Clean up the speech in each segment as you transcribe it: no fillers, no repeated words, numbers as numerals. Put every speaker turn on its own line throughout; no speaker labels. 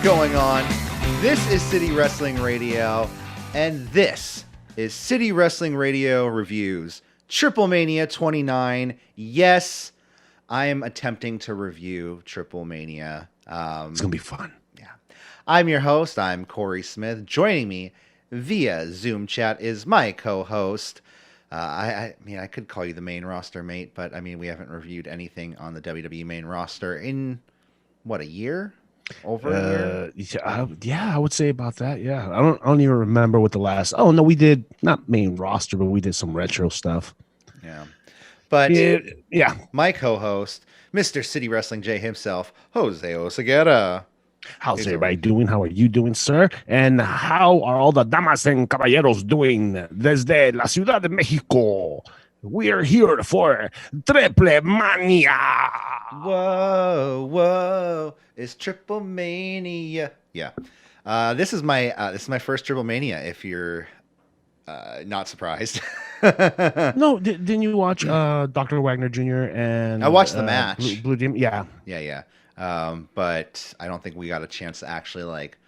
going on? This is City Wrestling Radio, and this is City Wrestling Radio Reviews TripleMania 29. Yes, I am attempting to review TripleMania.
It's gonna be fun.
Yeah, I'm your host. I'm Corey Smith. Joining me via Zoom chat is my co-host. I mean, I could call you the main roster mate, but I mean, we haven't reviewed anything on the WWE main roster in what, a year? Over a year?
Yeah, I would say about that. Yeah, I don't even remember what the last. Oh no, we did not main roster, but we did some retro stuff.
Yeah, but
yeah.
My co-host, Mr. City Wrestling J himself, Jose Oseguera.
How's everybody doing? How are you doing, sir? And how are all the damas and caballeros doing desde la Ciudad de Mexico? We are here for TripleMania.
Whoa, it's TripleMania. Yeah, this is my first TripleMania. If you're not surprised.
No, didn't you watch Dr. Wagner Jr. and
I watched the match.
Blue Demon? Yeah.
But I don't think we got a chance to actually like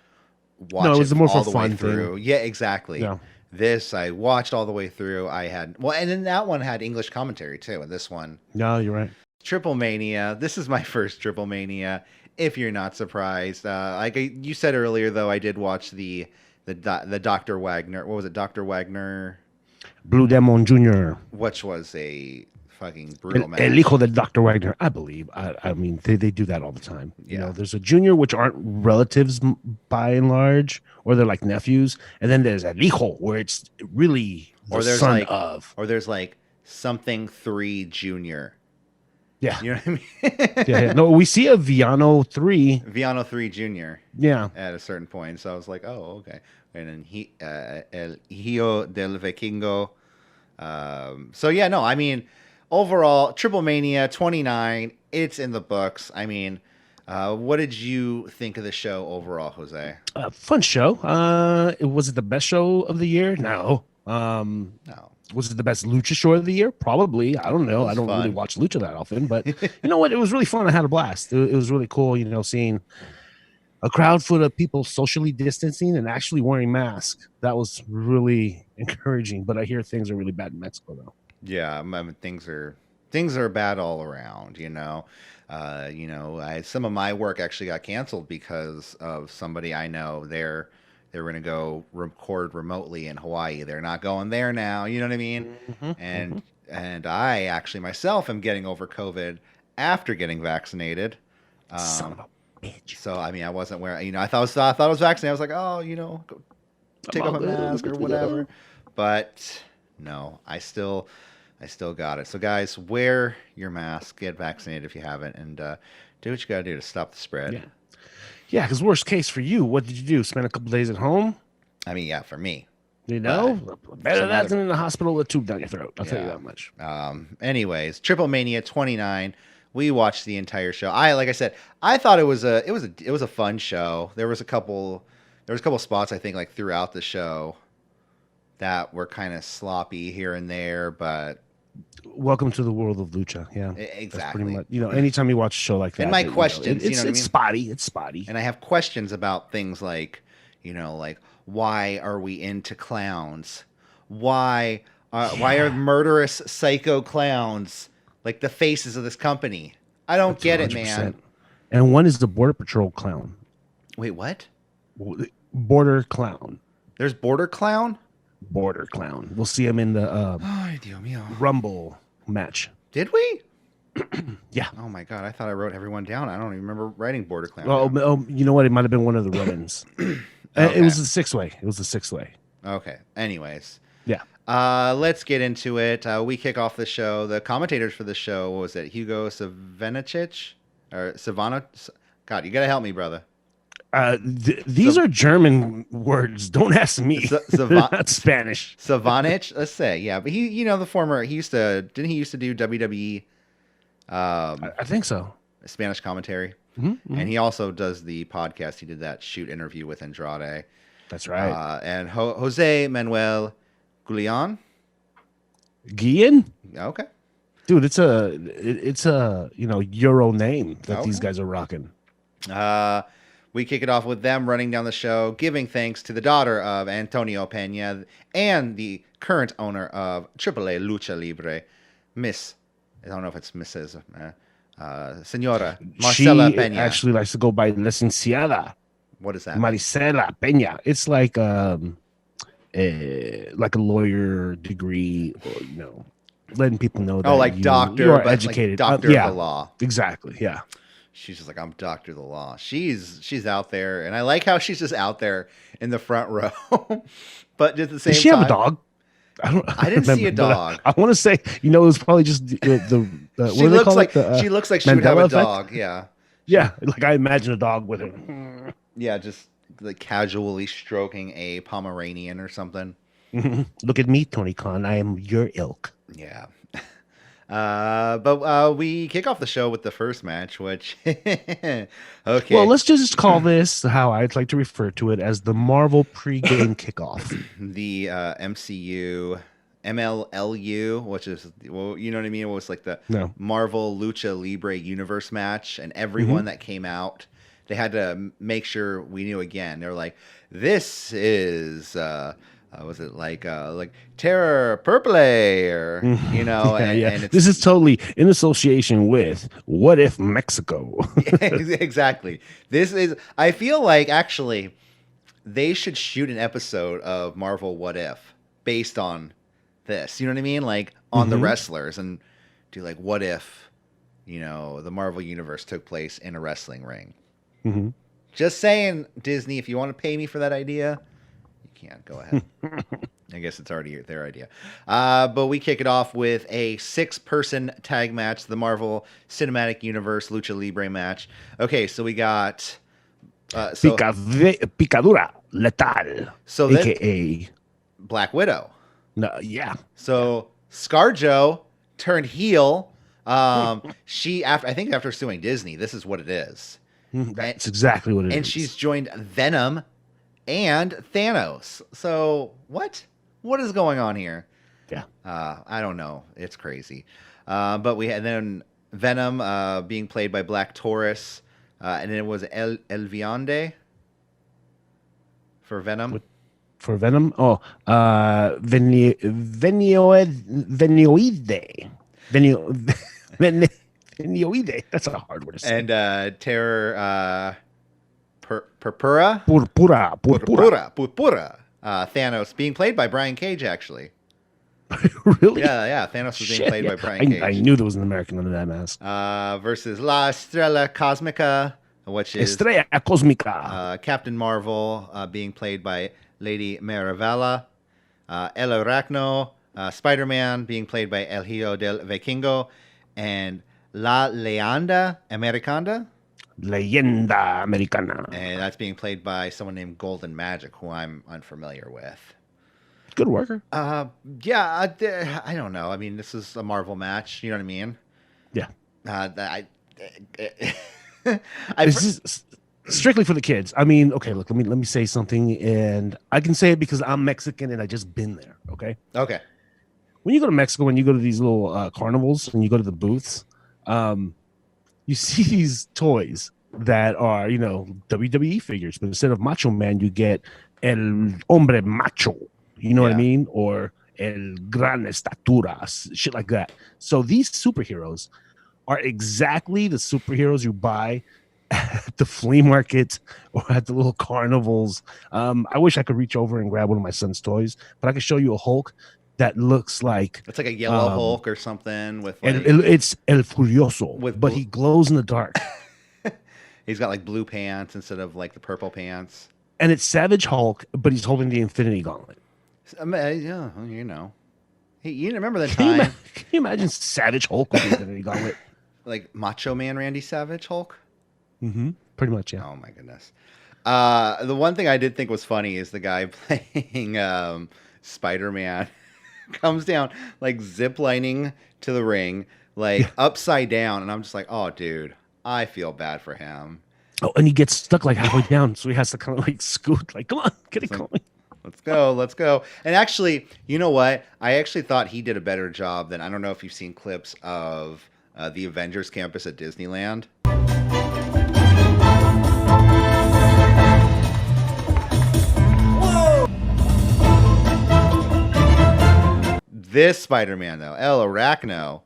watch
it was
it
more
all
for
the way
fun
through.
thing.
Yeah, exactly.
Yeah.
This I watched all the way through. And then that one had English commentary too. And this one,
No, you're right.
TripleMania. This is my first TripleMania. If you're not surprised, like you said earlier, though, I did watch the Dr. Wagner. What was it, Dr. Wagner?
Blue Demon Jr.
Which was a fucking brutal match.
El hijo del Dr. Wagner, I believe. I mean, they do that all the time.
Yeah.
You know, there's a junior, which aren't relatives by and large, or they're like nephews, and then there's El hijo, where it's really the son of.
Or there's like something 3 junior.
Yeah.
You know what I mean?
Yeah. No, we see a Viano 3.
Viano 3 junior.
Yeah.
At a certain point. So I was like, oh, okay. And then El Hijo del Vikingo. So yeah, no, I mean, overall, TripleMania 29, it's in the books. I mean, what did you think of the show overall, Jose?
Fun show. Was it the best show of the year? No.
No.
Was it the best Lucha show of the year? Probably. I don't know. I don't really watch Lucha that often, but you know what? It was really fun. I had a blast. It was really cool, you know, seeing a crowd full of people socially distancing and actually wearing masks. That was really encouraging, but I hear things are really bad in Mexico, though.
Yeah, I mean, things are bad all around, you know. Some of my work actually got canceled because of somebody I know. They're going to go record remotely in Hawaii. They're not going there now. You know what I mean? Mm-hmm, and I actually myself am getting over COVID after getting vaccinated.
Son of a bitch.
So I mean, I wasn't wearing. You know, I thought I was vaccinated. I was like, oh, you know, go take off my mask or whatever. But no, I still got it. So guys, wear your mask, get vaccinated if you haven't, and do what you got to do to stop the spread.
Yeah. Yeah, because worst case for you, what did you do? Spend a couple days at home?
I mean, yeah, for me.
You know? Better that than in the hospital with a tube down your throat. I'll tell you that much.
Anyways, TripleMania 29. We watched the entire show. Like I said, I thought it was a fun show. There was a couple spots I think like throughout the show that were kind of sloppy here and there, but
welcome to the world of Lucha. Yeah,
exactly.
Pretty much, you know, anytime you watch a show like that,
and my questions,
it's spotty. It's spotty.
And I have questions about things like, you know, like why are we into clowns? Why are murderous psycho clowns like the faces of this company? I don't get 100%. It, man.
And one is the Border Patrol clown.
Wait, what?
Border clown.
There's Border Clown?
Border clown. We'll see him in the Rumble match.
Did we?
Yeah.
Oh my god, I thought I wrote everyone down. I don't even remember writing Border Clown.
Oh, you know what? It might have been one of the run-ins. Okay. It was the 6-way. It was the 6-way.
Okay. Anyways.
Yeah.
Let's get into it. We kick off the show. The commentators for the show, what was it? Hugo Savanicic or Savana? God, you gotta help me, brother.
These are German words. Don't ask me. Not Spanish.
Savanic, let's say, yeah. But he, you know, didn't he used to do WWE?
I think so.
Spanish commentary,
mm-hmm.
And he also does the podcast. He did that shoot interview with Andrade.
That's right.
And Jose Manuel Guillen. Okay.
Dude, it's a Euro name that these guys are rocking.
we kick it off with them running down the show, giving thanks to the daughter of Antonio Peña and the current owner of AAA Lucha Libre, Miss, I don't know if it's Mrs. Senora Marcela
she
Peña.
actually likes to go by Licenciada.
What is that?
Maricela Peña. It's like a lawyer degree, or, letting people know that
like doctor,
you are
but
educated.
Like doctor of the law.
Exactly. Yeah.
She's just like, I'm doctor of the law. She's out there, and I like how she's just out there in the front row. But at the same time,
does she have a dog?
I didn't see a dog.
I want to say, it was probably just the
she looks like she looks like she would have a dog. Yeah.
Yeah. Like I imagine a dog with her.
Yeah, just like casually stroking a Pomeranian or something.
Look at me, Tony Khan. I am your ilk.
Yeah. But we kick off the show with the first match, which okay.
Well, let's just call this how I'd like to refer to it as the Marvel pregame kickoff.
The MCU, MLLU, which is, well, you know what I mean? It was like the Marvel Lucha Libre universe match, and everyone that came out, they had to make sure we knew again. They were like, this is was it like Terror Purple or and
this is totally in association with What If Mexico.
Exactly. This is, I feel like actually they should shoot an episode of Marvel What If based on this. You know what I mean? Like on the wrestlers, and do like, what if the Marvel universe took place in a wrestling ring. Just saying, Disney, if you want to pay me for that idea, can't go ahead. I guess it's already their idea. But we kick it off with a 6-person tag match, the Marvel Cinematic Universe Lucha Libre match. Okay, so we got
Picadura Letal, so aka
Black Widow.
No, yeah.
So ScarJo turned heel. She after suing Disney, this is what it is.
That's exactly what it is.
And she's joined Venom and Thanos. So what is going on here?
Yeah.
I don't know. It's crazy. But we had then Venom being played by Black Taurus, and then it was El Viande for Venom.
For Venom? Oh, Venioide. Venioide. That's a hard word to say.
And Terror Purpura. Thanos being played by Brian Cage, actually.
Really?
Yeah. Thanos was being played by Brian Cage.
I knew there was an American under that mask.
Versus La Estrella Cosmica, which is
Estrella Cosmica.
Captain Marvel being played by Lady Maravilla. El Aracno, Spider-Man being played by El Hijo del Vikingo. And La Leyenda Americana.
Leyenda Americana.
And that's being played by someone named Golden Magic, who I'm unfamiliar with.
Good worker.
Yeah, I don't know. I mean, this is a Marvel match. You know what I mean?
Yeah.
This
is strictly for the kids. I mean, okay, look, let me say something, and I can say it because I'm Mexican and I just been there. Okay.
Okay.
When you go to Mexico, when you go to these little carnivals, and you go to the booths, you see these toys that are, WWE figures, but instead of Macho Man, you get El Hombre Macho. You know what I mean? Or El Gran Estatura, shit like that. So these superheroes are exactly the superheroes you buy at the flea market or at the little carnivals. I wish I could reach over and grab one of my son's toys, but I could show you a Hulk that looks like
it's like a yellow Hulk or something with like,
it's El Furioso, but he glows in the dark.
He's got like blue pants instead of like the purple pants.
And it's Savage Hulk, but he's holding the Infinity Gauntlet.
Yeah, Hey, you remember that time?
Can you imagine Savage Hulk with the Infinity Gauntlet?
Like Macho Man Randy Savage Hulk?
Pretty much, yeah.
Oh my goodness. The one thing I did think was funny is the guy playing Spider-Man comes down like ziplining to the ring, like upside down, and I'm just like, oh dude, I feel bad for him.
Oh, and he gets stuck like halfway down, so he has to kind of like scoot, like, come on, get it going.
Let's go. And actually, you know what? I actually thought he did a better job than, I don't know if you've seen clips of the Avengers campus at Disneyland. This Spider-Man though, El Arachno.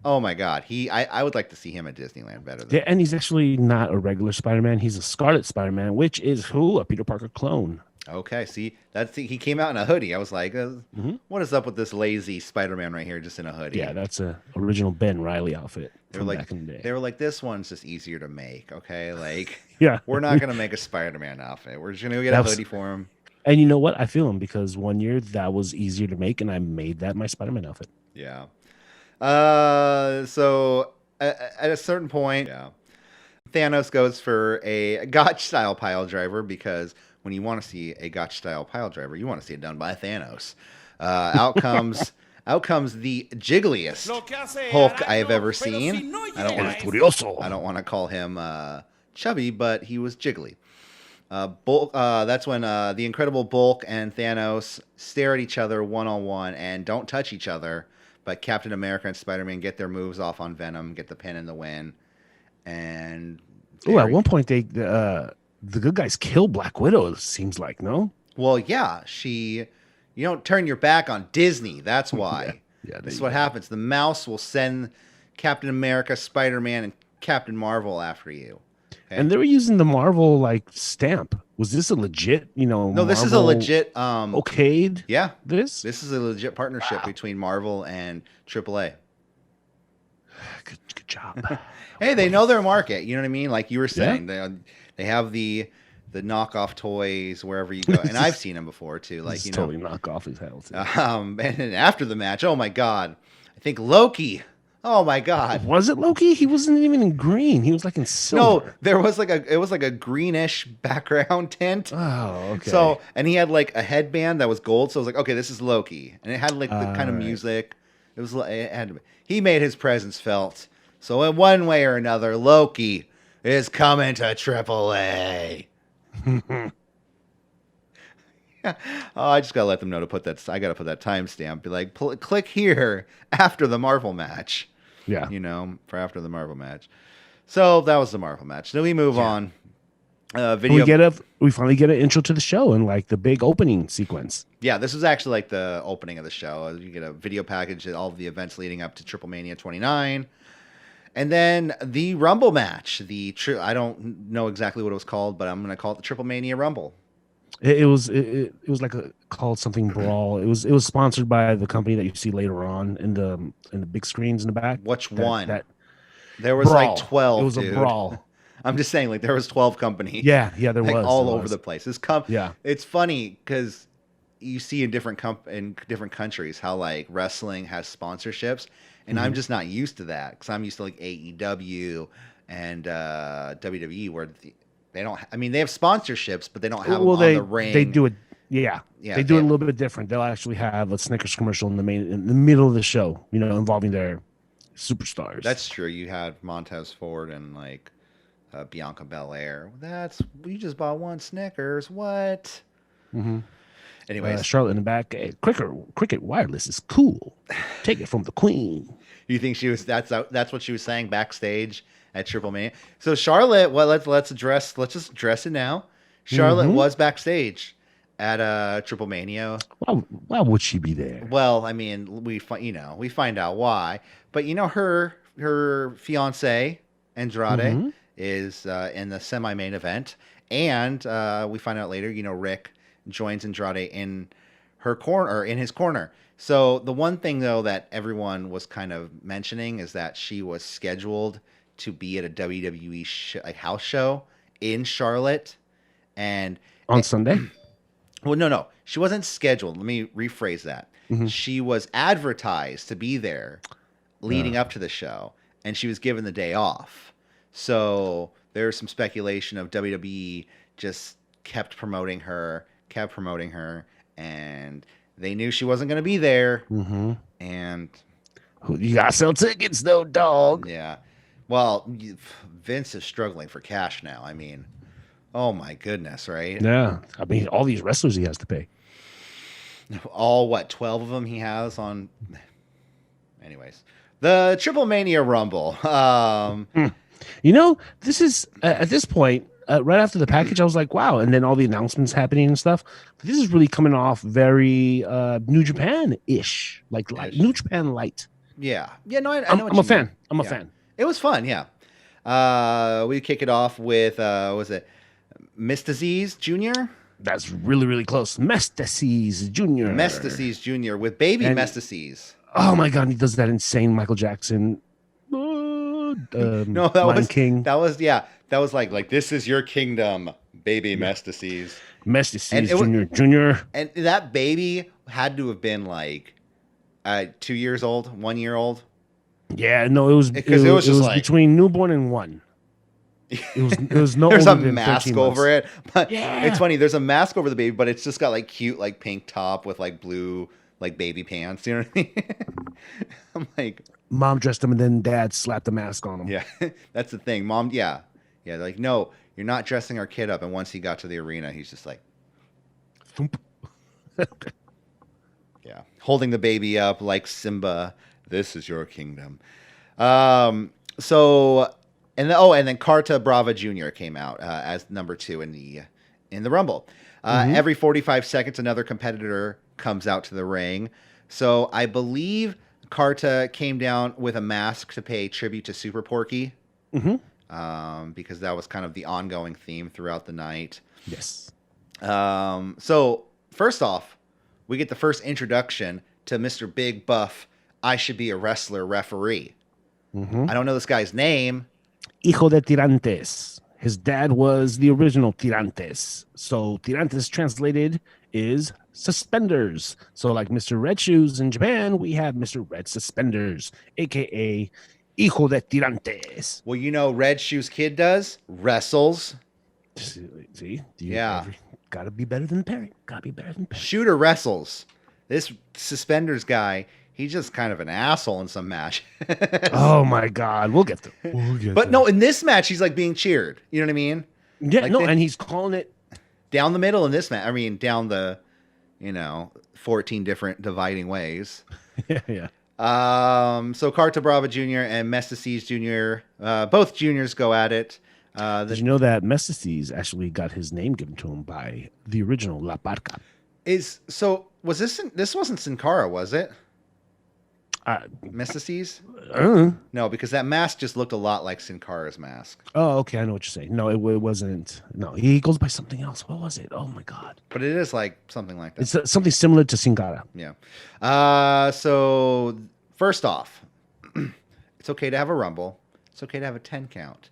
Oh my God, I would like to see him at Disneyland better.
Yeah, and he's actually not a regular Spider-Man. He's a Scarlet Spider-Man, which is who? A Peter Parker clone.
Okay, see, he came out in a hoodie. I was like, what is up with this lazy Spider-Man right here, just in a hoodie?
Yeah, that's a original Ben Reilly outfit.
They were like, this one's just easier to make. Okay, like,
yeah,
we're not gonna make a Spider-Man outfit. We're just gonna get a hoodie for him.
And you know what? I feel him because one year that was easier to make, and I made that my Spider-Man outfit.
Yeah. So at a certain point, Thanos goes for a Gotch-style pile driver because when you want to see a Gotch-style pile driver, you want to see it done by Thanos. Out comes the jiggliest Hulk I have ever seen. I don't want to call him chubby, but he was jiggly. That's when the Incredible Bulk and Thanos stare at each other one-on-one and don't touch each other. But Captain America and Spider-Man get their moves off on Venom, get the pin and the win. And
at one point the good guys kill Black Widow, it seems like, no?
Well, yeah, you don't turn your back on Disney. That's why. This is what happens. The mouse will send Captain America, Spider-Man, and Captain Marvel after you. Okay?
And they were using the Marvel like stamp. Was this a legit,
No,
Marvel
this is a legit
okayed?
Yeah.
This
is a legit partnership between Marvel and AAA.
Good job.
Hey, they know their market. You know what I mean? Like you were saying, they have the knockoff toys wherever you go, and I've seen them before too. Like
totally knockoff as hell.
And then after the match, oh my God, I think Loki. Oh my God,
was it Loki? He wasn't even in green. He was like in silver.
No, it was like a greenish background tint.
Oh, okay.
So and he had like a headband that was gold. So I was like, okay, this is Loki, and it had like the kind of music. He made his presence felt. So in one way or another, Loki is coming to AAA. I just gotta let them know to put that. I gotta put that timestamp. Be like, click here after the Marvel match.
Yeah,
for after the Marvel match. So that was the Marvel match. Then we move on.
We finally get an intro to the show and like the big opening sequence.
Yeah, this was actually like the opening of the show. You get a video package of all of the events leading up to TripleMania 29. And then the Rumble match. I don't know exactly what it was called, but I'm going to call it the TripleMania Rumble.
It was like called something Brawl. It was sponsored by the company that you see later on in the big screens in the back.
Which one? There was
Brawl.
like 12.
It was
dude.
A Brawl.
I'm just saying, like there was 12 companies.
Yeah, there was
all over the place.
Yeah,
it's funny because you see in different countries how like wrestling has sponsorships, and I'm just not used to that because I'm used to like AEW and WWE where they don't. I mean, they have sponsorships, but they don't have them on the ring.
They do it. Yeah. They do it a little bit different. They'll actually have a Snickers commercial in the middle of the show, involving their superstars.
That's true. You had Montez Ford and like Bianca Belair. We just bought one Snickers. What?
Mm-hmm.
Anyways,
Charlotte in the back. Hey, Cricket Wireless is cool. Take it from the Queen.
You think she was? That's what she was saying backstage at TripleMania. So Charlotte, let's just address it now. Charlotte was backstage at TripleMania.
Why would she be there?
Well, I mean, we find out why, but her fiance Andrade is in the semi-main event, and we find out later, Rick joins Andrade in her corner or in his corner. So the one thing though that everyone was kind of mentioning is that she was scheduled to be at a WWE house show in Charlotte, and
on Sunday.
Well, no, she wasn't scheduled. Let me rephrase that. She was advertised to be there leading up to the show, and she was given the day off. So there's some speculation of WWE just kept promoting her, and they knew she wasn't going to be there. And
you got to sell tickets, though, dog.
Yeah. Well, Vince is struggling for cash now. I mean, oh my goodness, right?
Yeah. I mean, all these wrestlers he has to pay.
All 12 of them he has on. Anyways, the TripleMania Rumble.
This is at this point, right after the package, I was like, wow. And then all the announcements happening and stuff. This is really coming off very New Japan-ish, like New Japan light.
Yeah. Yeah, no, I know
I'm a fan. I'm a fan.
It was fun, yeah. We kick it off with, was it Mystices Jr.?
That's really, really close. Mystices Jr.
Mystices Jr. with baby Mystices.
Oh my God, he does that insane Michael Jackson.
No, that
Lion
was
King.
That was like this is your kingdom, baby Mystices.
Mystices Jr.
And that baby had to have been like 2 years old, 1 year old.
Yeah, no, it was because it was like, between newborn and 1. It was no.
There's a mask over it, but it's funny. There's a mask over the baby, but it's just got like cute, like pink top with like blue, like baby pants. You know what I mean? I'm like,
mom dressed him, and then dad slapped the mask on him.
Yeah, that's the thing. Mom, yeah. They're like, no, you're not dressing our kid up. And once he got to the arena, he's just like, thump. Yeah, holding the baby up like Simba. This is your kingdom. So. And then Carta Brava Jr. came out as number 2 in the Rumble. Every 45 seconds, another competitor comes out to the ring. So I believe Carta came down with a mask to pay tribute to Super Porky, because that was kind of the ongoing theme throughout the night.
Yes.
So first off, we get the first introduction to Mr. Big Buff. I should be a wrestler referee. I don't know this guy's name.
Hijo de Tirantes. His dad was the original Tirantes. So Tirantes translated is suspenders. So like Mr. Red Shoes in Japan, we have Mr. Red Suspenders, a.k.a. Hijo de Tirantes.
Well, Red Shoes Kid wrestles.
See?
Yeah.
Gotta be better than Perry. Gotta be better than Perry.
Shooter wrestles. This Suspenders guy, he's just kind of an asshole in some match.
Oh my God, we'll get there.
But no, in this match, he's like being cheered. You know what I mean?
Yeah,
like
and he's calling it
down the middle in this match. I mean, down the, 14 different dividing ways.
Yeah.
So Carta Brava Jr. and Mystices Jr. Both juniors go at it.
Did you know that Mystices actually got his name given to him by the original La Parca?
Was this wasn't Sin Cara, was it? Mystices? No, because that mask just looked a lot like Sin Cara's mask.
Oh, okay. I know what you're saying. No, it wasn't. No, he goes by something else. What was it? Oh, my God.
But it is like something like that.
It's something similar to Sin Cara.
Yeah. So, first off, it's okay to have a rumble. It's okay to have a 10 count.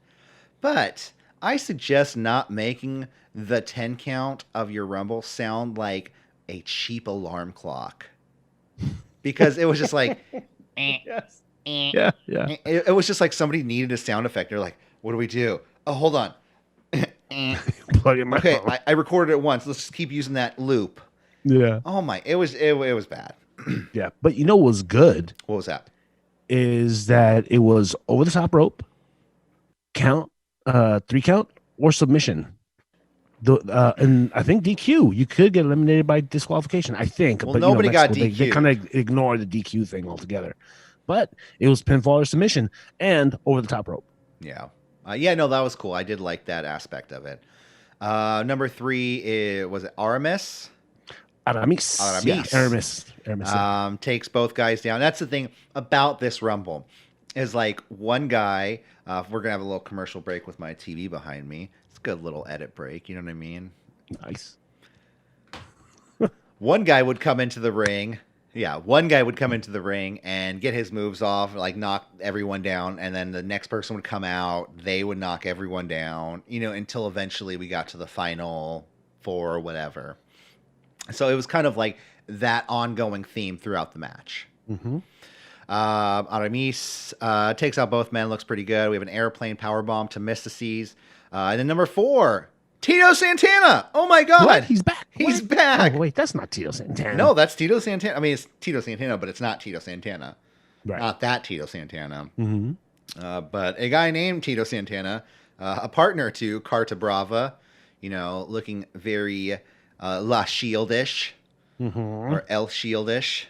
But I suggest not making the 10 count of your rumble sound like a cheap alarm clock. Because it was just like,
yes. Yeah.
It was just like somebody needed a sound effect. They're like, what do we do? Oh, hold on.
Plug in my phone.
I recorded it once. Let's just keep using that loop.
Yeah.
Oh my, it was bad.
Yeah, but what was good?
What was that?
Is that it was over the top rope, count, 3 count, or submission. And I think DQ. You could get eliminated by disqualification. I think.
Well, but nobody got DQ.
They kind of ignore the DQ thing altogether. But it was pinfall or submission and over the top rope.
Yeah. No, that was cool. I did like that aspect of it. Number 3 was it Aramis?
Aramis. Yeah, Aramis.
Takes both guys down. That's the thing about this Rumble is like one guy. We're gonna have a little commercial break with my TV behind me. It's a good little edit break. You know what I mean?
Nice.
One guy would come into the ring. Yeah, one guy would come into the ring and get his moves off, like knock everyone down, and then the next person would come out. They would knock everyone down, until eventually we got to the final 4 or whatever. So it was kind of like that ongoing theme throughout the match.
Mm-hmm.
Aramis takes out both men, looks pretty good. We have an airplane powerbomb to Mystices. And then number 4, Tito Santana. Oh my God.
What? He's back.
He's back.
Oh, wait, that's not Tito Santana.
No, that's Tito Santana. I mean, it's Tito Santana, but it's not Tito Santana.
Right.
Not that Tito Santana.
Mm-hmm.
But a guy named Tito Santana, a partner to Carta Brava, looking very La Shieldish or El Shieldish,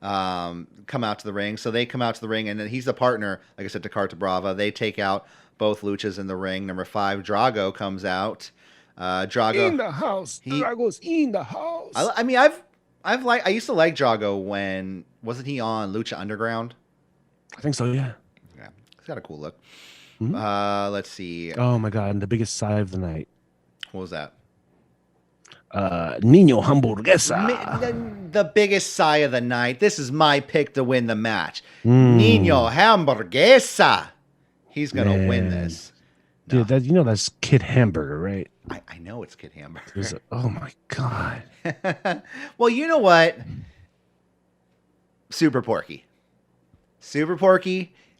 come out to the ring. So they come out to the ring, and then he's the partner, like I said, to Carta Brava. They take out both Luchas in the ring. Number 5, Drago comes out. Drago
in the house. Drago's in the house.
I mean, I used to like Drago when wasn't he on Lucha Underground?
I think so. Yeah.
Yeah, he's got a cool look.
Mm-hmm.
Let's see.
Oh my God! And the biggest sigh of the night.
What was that?
Nino Hamburguesa.
The biggest sigh of the night. This is my pick to win the match. Nino Hamburguesa. He's gonna win this. No.
Dude, that's Kid Hamburger, right?
I know it's Kid Hamburger.
Oh my God.
Well, you know what? Super Porky,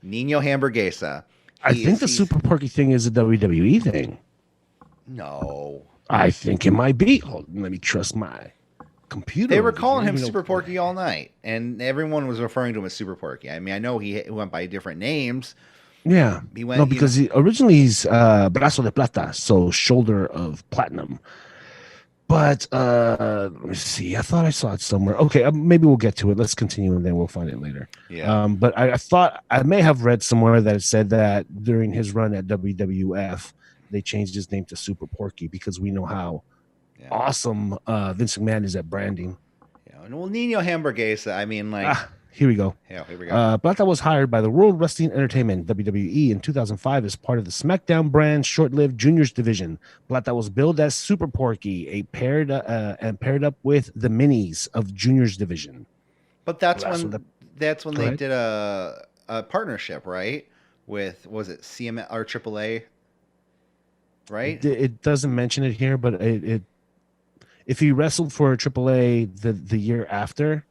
Nino Hamburguesa.
I think the Super Porky thing is a WWE thing.
No.
I think it might be. Hold on, let me trust my computer.
They were calling him Super Porky all night, and everyone was referring to him as Super Porky. I mean, I know he went by different names.
Yeah. Because originally he's Brazo de Plata, so shoulder of platinum. But let me see. I thought I saw it somewhere. Okay, maybe we'll get to it. Let's continue, and then we'll find it later.
Yeah.
But I thought I may have read somewhere that it said that during his run at WWF, they changed his name to Super Porky because we know how awesome Vince McMahon is at branding.
Yeah. Well, Nino Hamburguesa, I mean, like...
Here we go.
Yeah, here we go.
Plata was hired by the World Wrestling Entertainment, WWE, in 2005 as part of the SmackDown brand's short-lived Juniors division. Plata was billed as Super Porky, paired up with the Minis of Juniors division.
But that's when they did a partnership, right? With, was it CM or AAA? Right?
It doesn't mention it here, but if he wrestled for AAA the year after.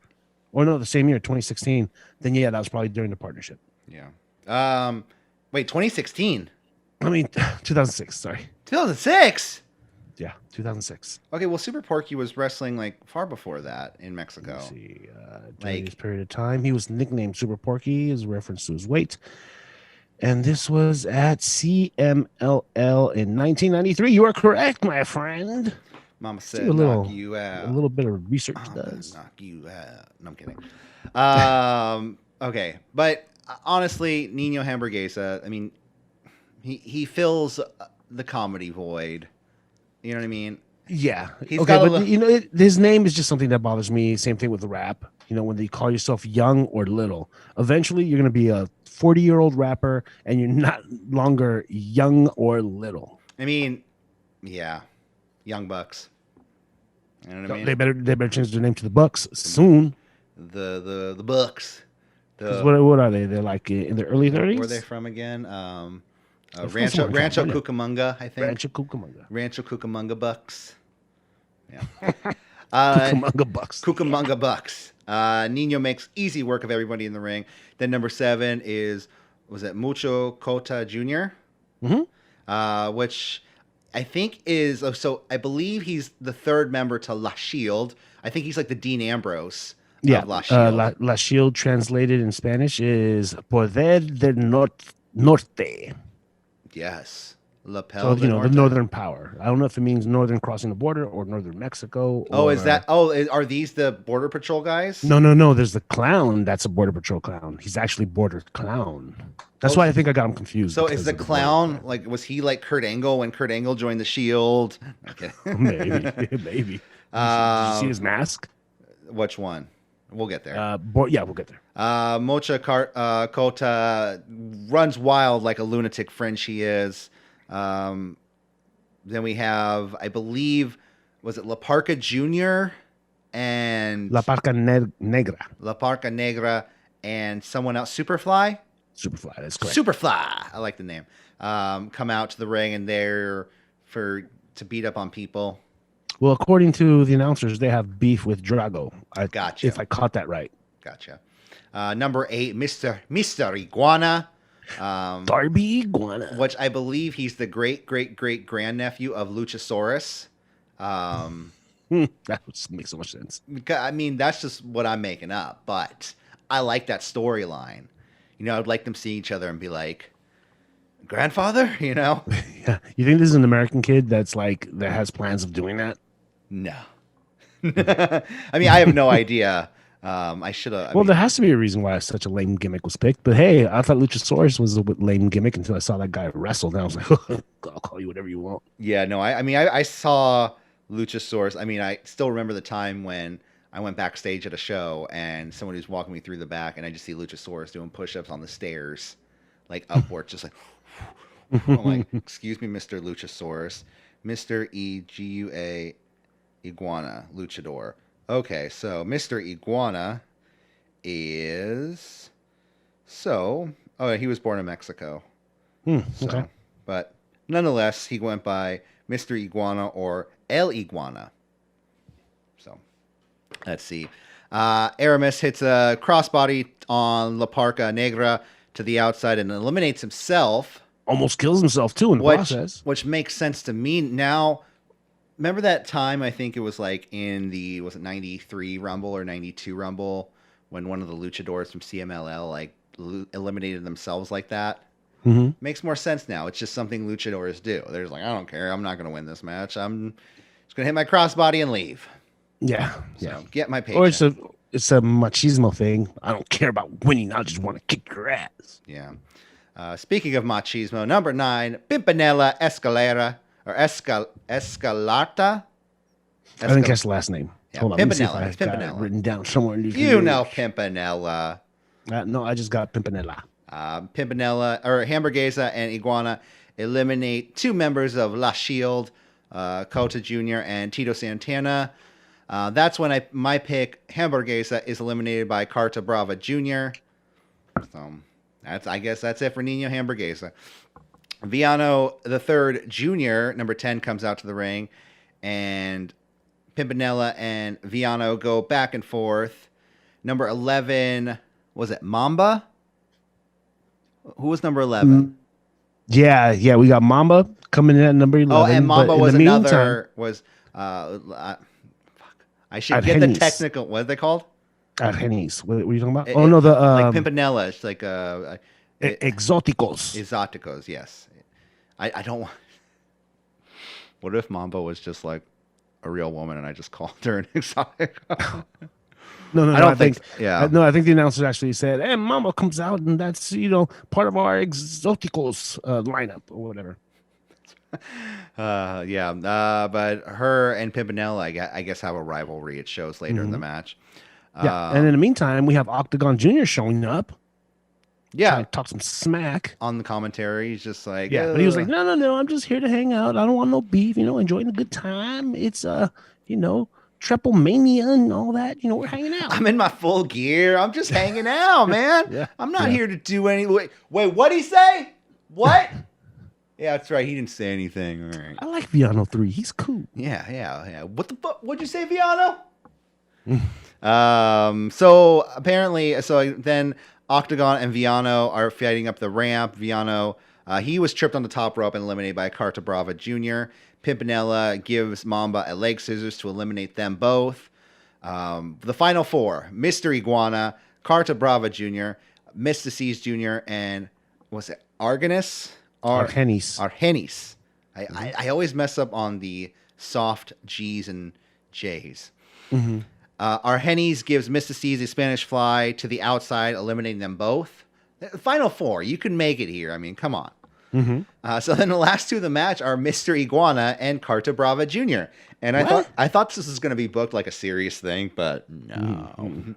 Or no, the same year, 2016. Then that was probably during the partnership.
Yeah. Wait, 2016?
I mean, 2006. Sorry.
2006.
Yeah, 2006.
Okay, well, Super Porky was wrestling like far before that in Mexico.
Let's see, during this period of time, he was nicknamed Super Porky as a reference to his weight. And this was at CMLL in 1993. You are correct, my friend.
Mama said, knock you out.
A little bit of research does.
Knock you out. No, I'm kidding. Okay. But honestly, Nino Hamburguesa, I mean, he fills the comedy void. You know what I mean?
Yeah. His name is just something that bothers me. Same thing with the rap. When they call yourself young or little, eventually you're going to be a 40-year-old rapper and you're not longer young or little.
I mean, yeah. Young Bucks. You know what I mean?
They better change their name to the Bucks soon.
The Bucks.
What are they? They're like in their early 30s?
Where are they from again? Rancho Cucamonga, I think.
Rancho
Cucamonga Bucks. Yeah.
Cucamonga
Bucks. Nino makes easy work of everybody in the ring. Then number 7 was it Mucho Cota Jr.?
Mm-hmm.
Which I think is, so I believe he's the third member to La Shield. I think he's like the Dean Ambrose of La Shield.
La Shield translated in Spanish is Poder del Norte.
Yes.
So, the northern power. I don't know if it means northern crossing the border or northern Mexico.
Are these the Border Patrol guys?
No. There's the clown that's a Border Patrol clown. He's actually Border Clown. That's why I think I got him confused.
So is the clown, like, was he like Kurt Angle when Kurt Angle joined the Shield? Okay.
Maybe. Did you see his mask?
Which one? We'll get there.
We'll get there.
Mocha Kota runs wild like a lunatic friend she is. Then we have, I believe, was it La Parca Jr. and
La Parca Negra.
La Parca Negra and someone else, Superfly,
that's correct.
Superfly, I like the name. Come out to the ring and they're to beat up on people.
Well, according to the announcers, they have beef with Drago.
Gotcha.
If I caught that right.
Gotcha. Number 8, Mr. Iguana.
Darby Iguana,
which I believe he's the great grandnephew of Luchasaurus.
That makes so much sense.
I mean, that's just what I'm making up, but I like that storyline. I'd like them seeing each other and be like, grandfather,
Yeah. You think this is an American kid that has plans of doing that?
No. I mean, I have no idea I should have.
Well, there has to be a reason why such a lame gimmick was picked. But hey, I thought Luchasaurus was a lame gimmick until I saw that guy wrestle. And I was like, I'll call you whatever you want.
Yeah, no, I saw Luchasaurus. I mean, I still remember the time when I went backstage at a show and someone was walking me through the back, and I just see Luchasaurus doing push-ups on the stairs, like upwards, just like. I'm like, excuse me, Mr. Luchasaurus, Mr. EGUA Iguana Luchador. Okay, so Mr. Iguana is he was born in Mexico.
Okay.
But nonetheless, he went by Mr. Iguana or El Iguana. So let's see. Aramis hits a crossbody on La Parca Negra to the outside and eliminates himself.
Almost kills himself too in the process.
Which makes sense to me now. Remember that time? I think it was like in the 93 Rumble or 92 Rumble when one of the luchadors from CMLL like eliminated themselves like that.
Mm-hmm.
Makes more sense now. It's just something luchadors do. They're just like, I don't care. I'm not going to win this match. I'm just going to hit my crossbody and leave.
Yeah.
So get my paycheck.
Or it's a machismo thing. I don't care about winning. I just want to kick your ass.
Yeah. Speaking of machismo, number 9, Pimpinella Escalera. Or Escalarta?
I think that's the last name.
Yeah,
Hold on,
Pimpinella. It's
got it
Pimpinella.
written down somewhere in these.
You know Pimpinella.
No, I just got Pimpinella.
Pimpinella or Hamburguesa and Iguana eliminate 2 members of La Shield, Kota Jr. and Tito Santana. That's when my pick, Hamburguesa, is eliminated by Carta Brava Jr. So I guess that's it for Nino Hamburguesa. Viano the third Jr., number 10, comes out to the ring, and Pimpinella and Viano go back and forth. Number 11, was it Mamba? Who was number 11?
Yeah, we got Mamba coming in at number 11.
Oh, and Mamba was another.
Fuck.
I should get the technical. What are they called?
Argenis. What are you talking about? Oh no, the
like Pimpinella. It's like
Exóticos.
Exóticos, yes. I don't want. What if Mamba was just like a real woman and I just called her an exotico?
No,
I don't think. Yeah.
No, I think the announcer actually said, "Hey, Mamba comes out, and that's part of our Exóticos lineup or whatever."
But her and Pimpinella, I guess, have a rivalry. It shows later in the match.
Yeah, and in the meantime, we have Octagon Jr. showing up.
Yeah,
talk some smack
on the commentary. He's just like,
but he was like, no, I'm just here to hang out. I don't want no beef. Enjoying a good time. It's TripleMania and all that. We're hanging out.
I'm in my full gear. I'm just hanging out, man.
Yeah.
I'm not here to do any. Wait, what'd he say? What? Yeah, that's right. He didn't say anything. All right.
I like Viano 3. He's cool.
Yeah. What the fuck? What'd you say, Viano? So apparently, then Octagon and Viano are fighting up the ramp. Viano, he was tripped on the top rope and eliminated by Carta Brava Jr. Pimpinella gives Mamba a leg scissors to eliminate them both. The final 4, Mr. Iguana, Carta Brava Jr., Mr. C's Jr., and was it Argenis? Argenis. I always mess up on the soft G's and J's.
Mm-hmm.
Argenis gives Mr. C's a Spanish fly to the outside, eliminating them both. The final 4, you can make it here. I mean, come on.
Mm-hmm.
So then the last 2 of the match are Mr. Iguana and Carta Brava Jr. And I thought this was going to be booked like a serious thing, but no.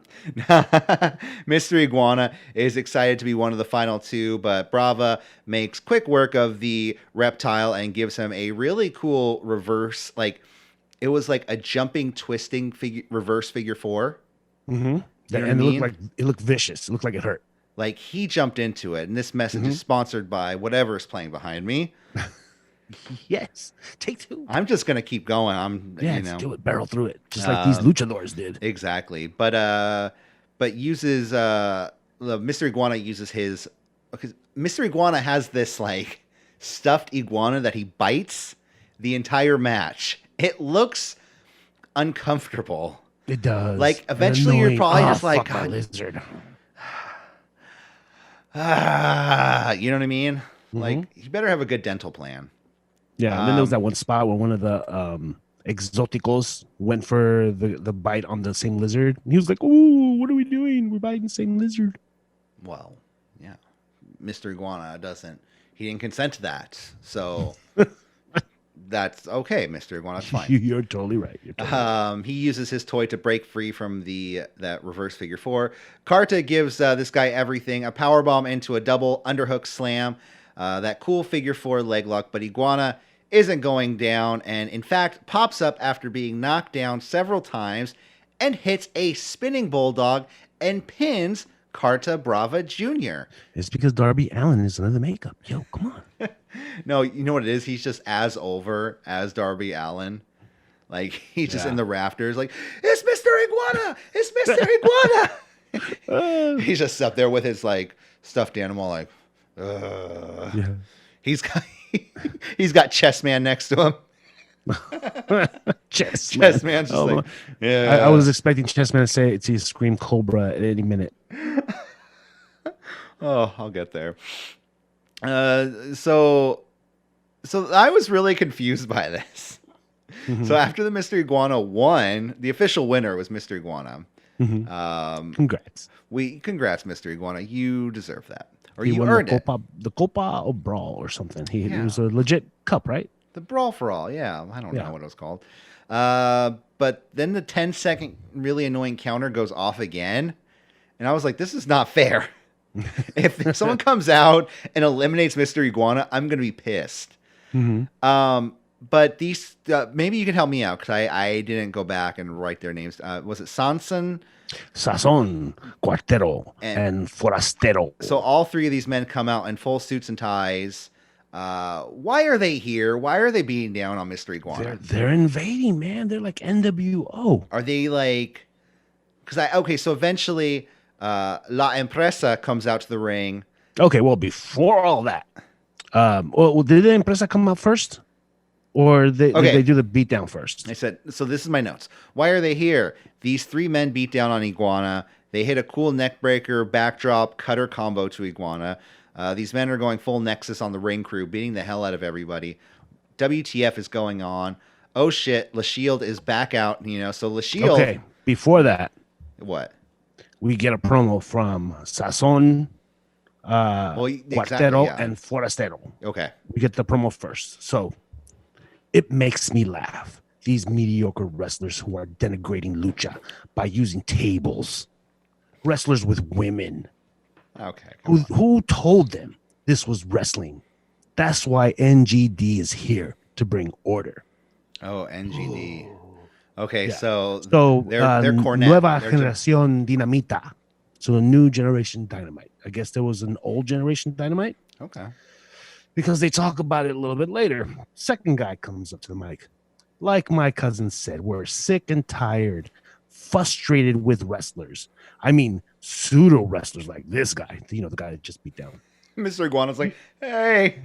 Mr. Iguana is excited to be one of the final 2, but Brava makes quick work of the reptile and gives him a really cool reverse, it was like a jumping, twisting reverse figure 4.
Mm-hmm. And it looked vicious. It looked like it hurt.
Like he jumped into it, and this message is sponsored by whatever is playing behind me.
Yes, take 2.
I'm just gonna keep going.
Let's do it. Barrel through it, just like these luchadors did.
Exactly, but uses Mr. Iguana uses his because Mr. Iguana has this like stuffed iguana that he bites the entire match. It looks uncomfortable.
It does.
Like eventually you're probably just like,
fuck my lizard.
You know what I mean? Mm-hmm. Like you better have a good dental plan.
Yeah. And then there was that one spot where one of the Exoticos went for the bite on the same lizard. He was like, "Ooh, what are we doing? We're biting the same lizard."
Well, yeah. Mr. Iguana he didn't consent to that. So that's okay, Mr. Iguana. It's fine.
You're totally right.
He uses his toy to break free from that reverse figure four. Carta gives this guy everything, a power bomb into a double underhook slam, that cool figure four leg lock, but Iguana isn't going down, and in fact pops up after being knocked down several times and hits a spinning bulldog and pins Carta Brava Jr.
It's because Darby Allin is under the makeup. Yo, come on.
No, you know what it is? He's just as over as Darby Allin. Like, he's just in the rafters, like, it's Mr. Iguana! It's Mr. Iguana! He's just up there with his, like, stuffed animal, like, yeah. He's got Chessman next to him. Chessman's just like, yeah.
I was expecting Chessman to scream Cobra at any minute.
Oh, I'll get there. So I was really confused by this. Mm-hmm. So after the Mr. Iguana won, the official winner was Mr. Iguana.
Mm-hmm. Congrats,
Mr. Iguana. You deserve that, or
he
you earned
the Copa or Brawl or something. It was a legit cup, right?
The Brawl for All. Yeah, I don't know what it was called. But then the 10-second really annoying counter goes off again, and I was like, this is not fair. If someone comes out and eliminates Mr. Iguana, I'm going to be pissed. Mm-hmm. But these, maybe you can help me out, because I didn't go back and write their names. Was it Sazón,
Cuartero, and Forastero?
So all three of these men come out in full suits and ties. Why are they here? Why are they beating down on Mr. Iguana?
They're invading, man. They're like NWO.
Are they like... So eventually... La Empresa comes out to the ring.
Okay, well, before all that, did the Empresa come out first? Or did they do the beatdown first?
I said, so this is my notes. Why are they here? These three men beat down on Iguana. They hit a cool neck breaker, backdrop, cutter combo to Iguana. These men are going full Nexus on the ring crew, beating the hell out of everybody. WTF is going on. Oh shit, La Shield is back out, so La Shield...
Okay, before that...
What?
We get a promo from Sazón, Cuartero, and Forastero.
Okay.
We get the promo first. So it makes me laugh. These mediocre wrestlers who are denigrating Lucha by using tables. Wrestlers with women.
Okay.
Who told them this was wrestling? That's why NGD is here to bring order.
Oh, NGD. Okay,
yeah.
so they're Cornet.
Nueva Generación Dinamita. So the new generation Dynamite. I guess there was an old generation Dynamite.
Okay.
Because they talk about it a little bit later. Second guy comes up to the mic. Like my cousin said, we're sick and tired, frustrated with wrestlers. I mean, pseudo wrestlers like this guy. The guy that just beat down.
Mr. Iguana's like, hey,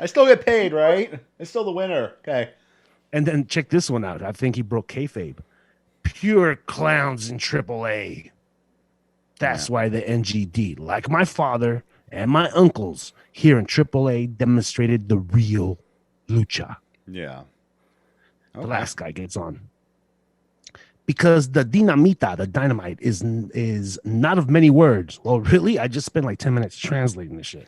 I still get paid, right? I'm still the winner. Okay.
And then check this one out. I think he broke kayfabe. Pure clowns in AAA. That's why the NGD, like my father and my uncles here in AAA, demonstrated the real Lucha.
Yeah.
Okay. The last guy gets on. Because the Dinamita, the dynamite, is not of many words. Well, really? I just spent like 10 minutes translating this shit.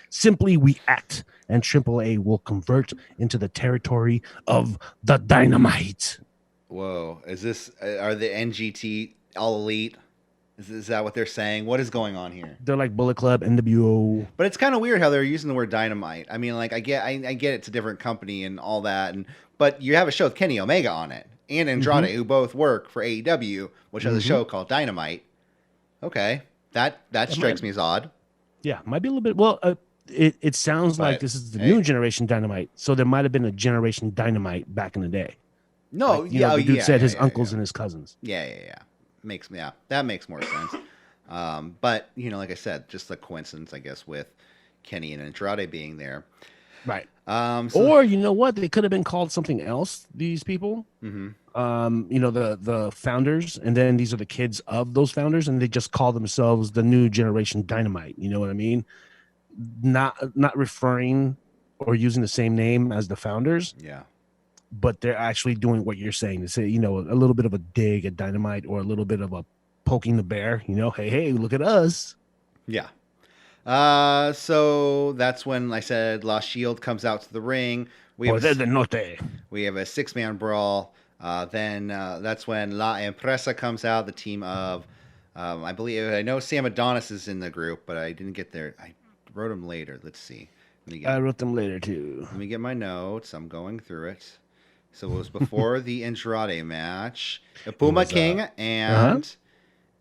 Simply, we act, and AAA will convert into the territory of the Dynamite.
Whoa! Are the NGT all elite? Is that what they're saying? What is going on here?
They're like Bullet Club, NWO.
But it's kind of weird how they're using the word Dynamite. I mean, like I get it's a different company and all that, but you have a show with Kenny Omega on it and Andrade, who both work for AEW, which has a show called Dynamite. Okay, that strikes me as odd.
Yeah, might be a little bit. Well, it sounds like this is the new generation Dynamite, so there might have been a generation Dynamite back in the day.
No,
like, the dude said his uncles and his cousins.
Yeah. That makes more sense. But like I said, just a coincidence, I guess, with Kenny and Andrade being there.
Right. Or you know what? They could have been called something else. These people. Mm-hmm. The founders, and then these are the kids of those founders, and they just call themselves the new generation Dynamite. You know what I mean? Not referring or using the same name as the founders.
Yeah.
but they're actually doing what you're saying. It's a little bit of a dig at Dynamite, or a little bit of a poking the bear. Hey, look at us.
Yeah. So that's when I said La Shield comes out to the ring. We have a 6-man brawl. Then that's when La Empresa comes out, the team of, I know Sam Adonis is in the group, but I didn't get there. I wrote them later. Let's see.
I wrote them later too.
Let me get my notes. I'm going through it. So it was before the Andrade match. Puma King and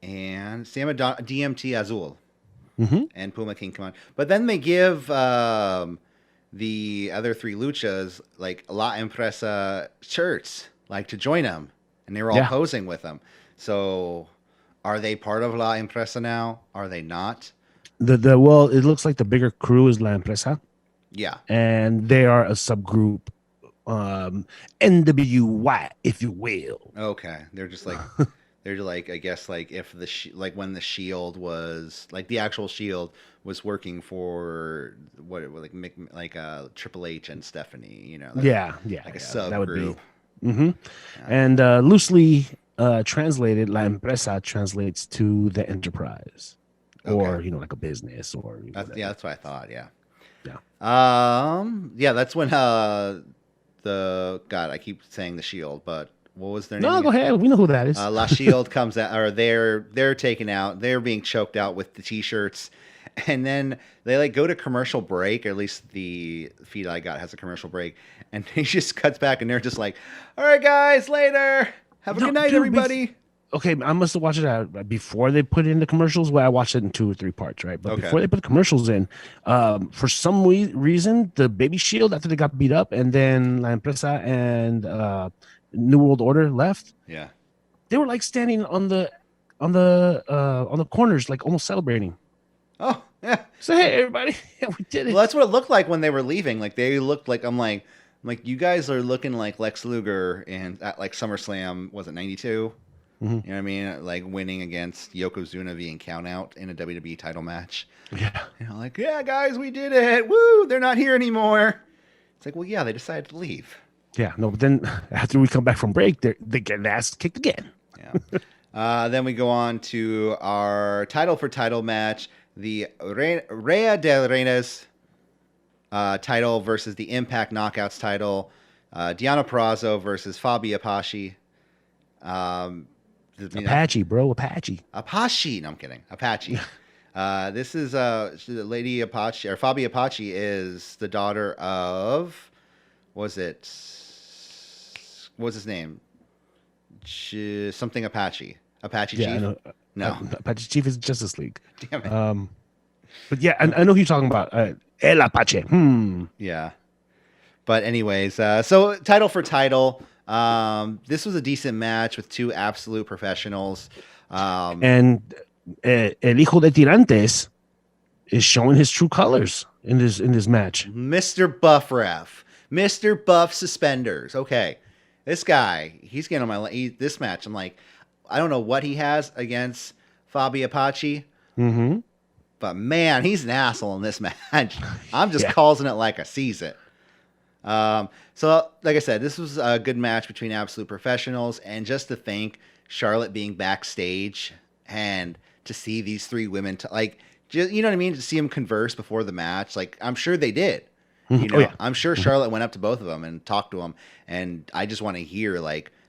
Sam Adonis, DMT Azul. And Puma King come on. But then they give the other 3 luchas like La Empresa shirts, like to join them. And they were all posing with them. So are they part of La Empresa now? Are they not?
Well, it looks like the bigger crew is La Empresa.
Yeah.
And they are a subgroup, NWY, if you will.
Okay. They're just like I guess like if when the Shield was like the actual Shield was working for Triple H and Stephanie, like a subgroup.
And loosely translated, La Empresa translates to the enterprise, or like a business, or
that's what I thought. Yeah. That's when I keep saying the Shield, but what was their name?
No, go ahead. We know who that is.
La Shield comes out, or they're taken out. They're being choked out with the t-shirts, and then they go to commercial break. Or at least the feed I got has a commercial break, and he just cuts back, and they're just like, "All right, guys, later. Have a good night, everybody."
Okay, I must have watched it out before they put it in the commercials. Well, I watched it in 2 or 3 parts, right? But before they put the commercials in, for some reason, the Baby Shield, after they got beat up, and then La Empresa and New World Order left.
Yeah,
they were standing on the corners, almost celebrating.
Oh yeah.
So hey, everybody, we did it.
Well, that's what it looked like when they were leaving. They looked like I'm like you guys are looking like Lex Luger and at SummerSlam, was it 92? You know what I mean? Winning against Yokozuna via count out in a WWE title match.
Yeah.
Yeah, guys, we did it. Woo! They're not here anymore. It's well, yeah, they decided to leave.
Yeah, no, but then after we come back from break, they get their ass kicked again.
Yeah. Then we go on to our title for title match, the Rey del Reyes title versus the Impact Knockouts title. Deonna Purrazzo versus Faby Apache.
Apache, bro. Apache.
No, I'm kidding. Apache. This is Lady Apache, or Faby Apache is the daughter of, what's his name? Something Apache. Apache Chief? No.
Apache Chief is Justice League.
Damn it.
But yeah, I know who you're talking about. El Apache.
Yeah. But anyways, so title for title. This was a decent match with 2 absolute professionals.
And El Hijo de Tirantes is showing his true colors in this match.
Mr. Buff Ref. Mr. Buff Suspenders. Okay. This guy, he's getting on this match. I'm like, I don't know what he has against Faby Apache. But man, he's an asshole in this match. I'm just calling it like I sees it. So like I said, this was a good match between absolute professionals, and just to think Charlotte being backstage and to see these 3 women you know what I mean? To see them converse before the match. I'm sure they did, I'm sure Charlotte went up to both of them and talked to them. And I just want to hear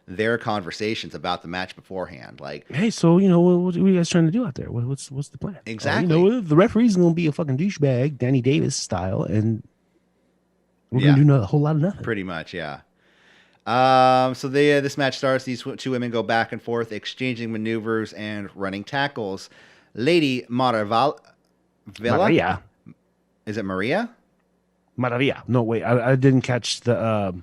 their conversations about the match beforehand.
Hey, so, what are you guys trying to do out there? What's the plan?
Exactly.
The referee's going to be a fucking douchebag, Danny Davis style. And we're going to do a whole lot of nothing.
Pretty much, yeah. So this match starts. These 2 women go back and forth, exchanging maneuvers and running tackles. Lady Maravilla.
Maria.
Is it Maria?
Maravilla. No, wait. I didn't catch the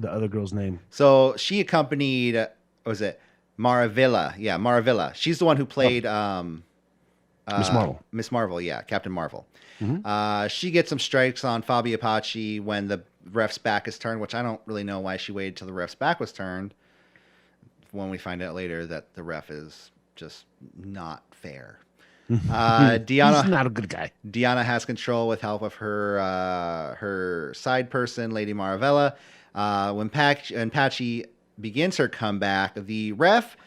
other girl's name.
So she accompanied, was it Maravilla? Yeah, Maravilla. She's the one who played
Miss Marvel.
Miss Marvel, yeah, Captain Marvel. She gets some strikes on Faby Apache when the ref's back is turned, which I don't really know why she waited till the ref's back was turned. When we find out later that the ref is just not fair. Deonna,
he's not a good guy.
Deonna has control with help of her side person, Lady Maravilla. When Patchy begins her comeback, the ref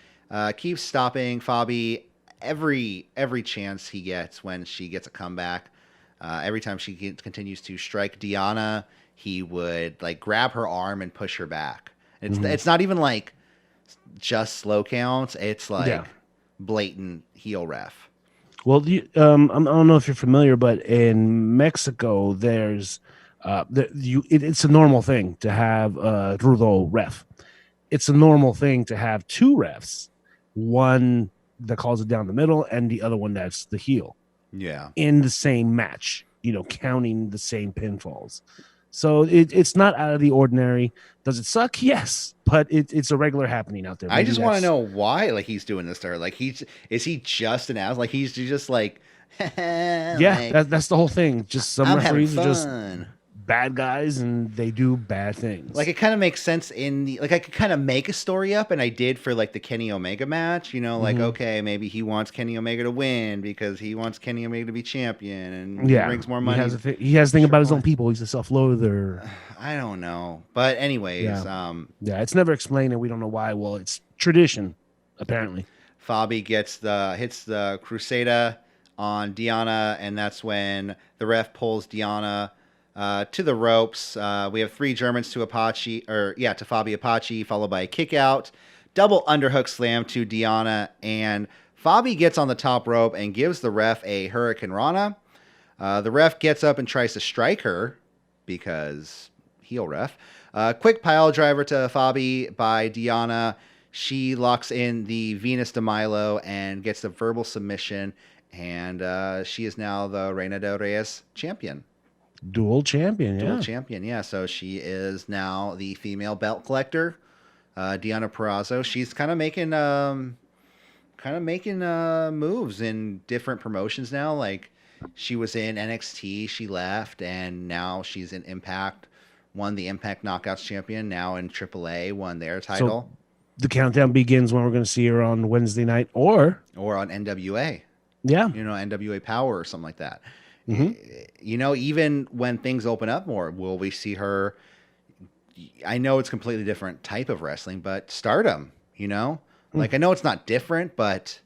keeps stopping Faby every chance he gets when she gets a comeback. Every time she continues to strike Deonna, he would like grab her arm and push her back. It's not even like just slow counts. It's like blatant heel ref.
Well, I don't know if you're familiar, but in Mexico, there's it's a normal thing to have a rudo ref. It's a normal thing to have two refs, one that calls it down the middle and the other one that's the heel.
Yeah.
In the same match, counting the same pinfalls. So it's not out of the ordinary. Does it suck? Yes, but it's a regular happening out there.
Maybe I just want to know why, like, he's doing this to her. Like, is he just an ass? Like, he's just like,
yeah,
like,
that's the whole thing. Just some referees are just
fun.
Bad guys and they do bad things.
Like, it kind of makes sense I could kind of make a story up, and I did for like the Kenny Omega match, like, okay, maybe he wants Kenny Omega to win because he wants Kenny Omega to be champion and he brings more money.
He has a thing about his own people. He's a self-loather.
I don't know. But anyways,
it's never explained and we don't know why. Well, it's tradition, apparently.
Faby hits the Crusader on Deonna, and that's when the ref pulls Deonna to the ropes. We have 3 Germans to Faby Apache, followed by a kick out, double underhook slam to Deonna, and Faby gets on the top rope and gives the ref a Hurricane Rana. The ref gets up and tries to strike her because heel ref. Quick pile driver to Faby by Deonna. She locks in the Venus de Milo and gets the verbal submission, and she is now the Reina de Reyes champion.
Dual champion,
yeah. So she is now the female belt collector, Deonna Purrazzo. She's kind of making moves in different promotions now. Like, she was in NXT, she left, and now she's in Impact. Won the Impact Knockouts champion. Now in AAA, won their title.
So the countdown begins when we're going to see her on Wednesday night, or
on NWA.
Yeah,
NWA Power or something like that.
Mm-hmm.
Even when things open up more, will we see her? I know it's completely different type of wrestling, but Stardom, like, I know it's not different, but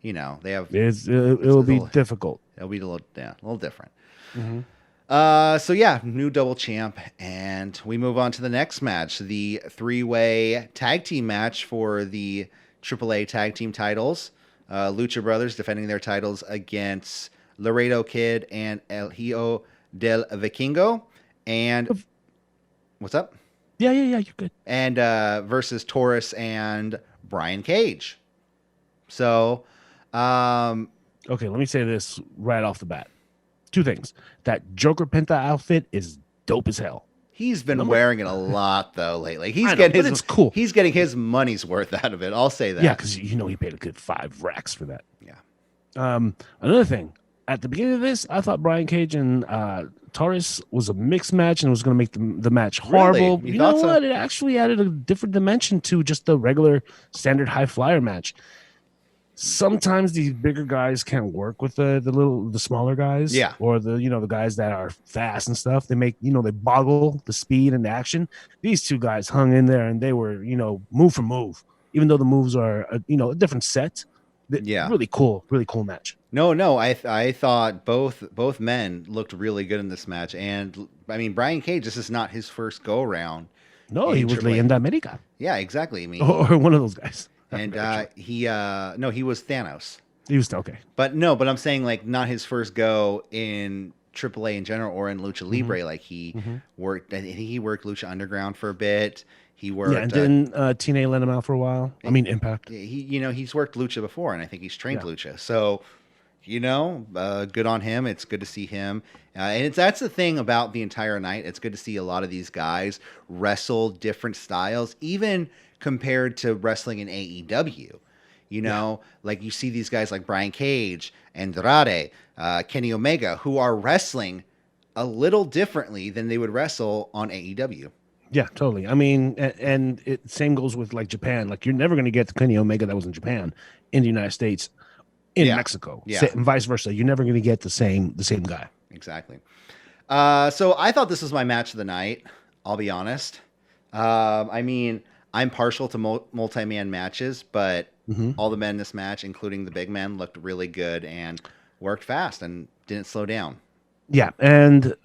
they have.
It'll be difficult.
It'll be a little different.
Mm-hmm.
New double champ, and we move on to the next match, the 3-way tag team match for the AAA tag team titles. Lucha Brothers defending their titles against Laredo Kid and El Hijo del Vikingo. And what's up?
Yeah, you're good.
And versus Taurus and Brian Cage. So,
okay, let me say this right off the bat. 2 things. That Joker Penta outfit is dope as hell.
He's been wearing it a lot though lately.
It's cool.
He's getting his money's worth out of it. I'll say that.
Yeah, because he paid a good 5 racks for that.
Yeah.
Another thing. At the beginning of this, I thought Brian Cage and Taurus was a mixed match and it was going to make the match horrible.
Really?
You know what? It actually added a different dimension to just the regular standard high flyer match. Sometimes these bigger guys can't work with the smaller guys, or the guys that are fast and stuff. They make they boggle the speed and the action. These 2 guys hung in there and they were move for move, even though the moves are a different set. Really cool match.
No, I thought both men looked really good in this match, and I mean Brian Cage, this is not his first go around.
No, he was Leyenda Americana.
Yeah, exactly. I mean,
or one of those guys.
And he was Thanos.
He was okay.
But I'm saying, like, not his first go in AAA in general or in Lucha Libre. Like, he worked. I think he worked Lucha Underground for a bit. He worked.
Yeah, and didn't TNA let him out for a while? I mean, Impact.
He's worked Lucha before, and I think he's trained Lucha. So, good on him. It's good to see him. And that's the thing about the entire night. It's good to see a lot of these guys wrestle different styles, even compared to wrestling in AEW. Like, you see these guys like Brian Cage, Andrade, Kenny Omega, who are wrestling a little differently than they would wrestle on AEW.
Yeah, totally. I mean, and same goes with like Japan. Like, you're never going to get the Kenny Omega that was in Japan in the United States in Mexico.
Yeah.
And vice versa. You're never going to get the same guy.
Exactly. So I thought this was my match of the night. I'll be honest. I mean, I'm partial to multi-man matches, but all the men in this match, including the big men, looked really good and worked fast and didn't slow down.
Yeah, and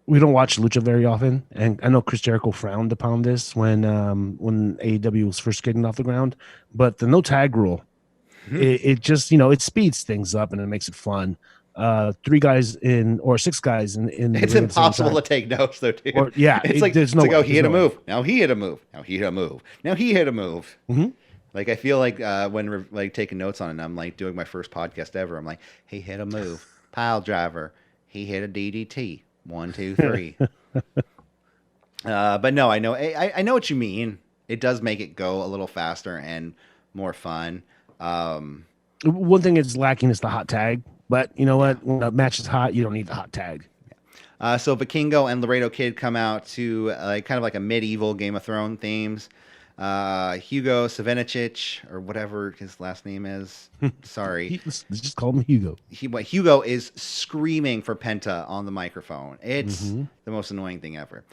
we don't watch Lucha very often, and I know Chris Jericho frowned upon this when AEW was first getting off the ground, but the no tag rule, it just it speeds things up and it makes it fun. 3 guys in or 6 guys in
it's impossible to take notes though, dude.
Or, yeah,
it's like
there's no
like,
way,
oh, he hit a
no
move. Now he hit a move. Now he hit a move. Now he hit a move. Like I feel like when we're like taking notes on it, and I'm like doing my first podcast ever. I'm like, he hit a move. Pile driver. He hit a DDT. 1, 2, 3. But no, I know what you mean. It does make it go a little faster and more fun.
One thing it's lacking is the hot tag. But you know what? When a match is hot, you don't need the hot tag.
So Vikingo and Laredo Kid come out to kind of like a medieval Game of Thrones themes. Hugo Savinovich, or whatever his last name is. Sorry.
Just call him Hugo.
Hugo is screaming for Penta on the microphone. It's the most annoying thing ever.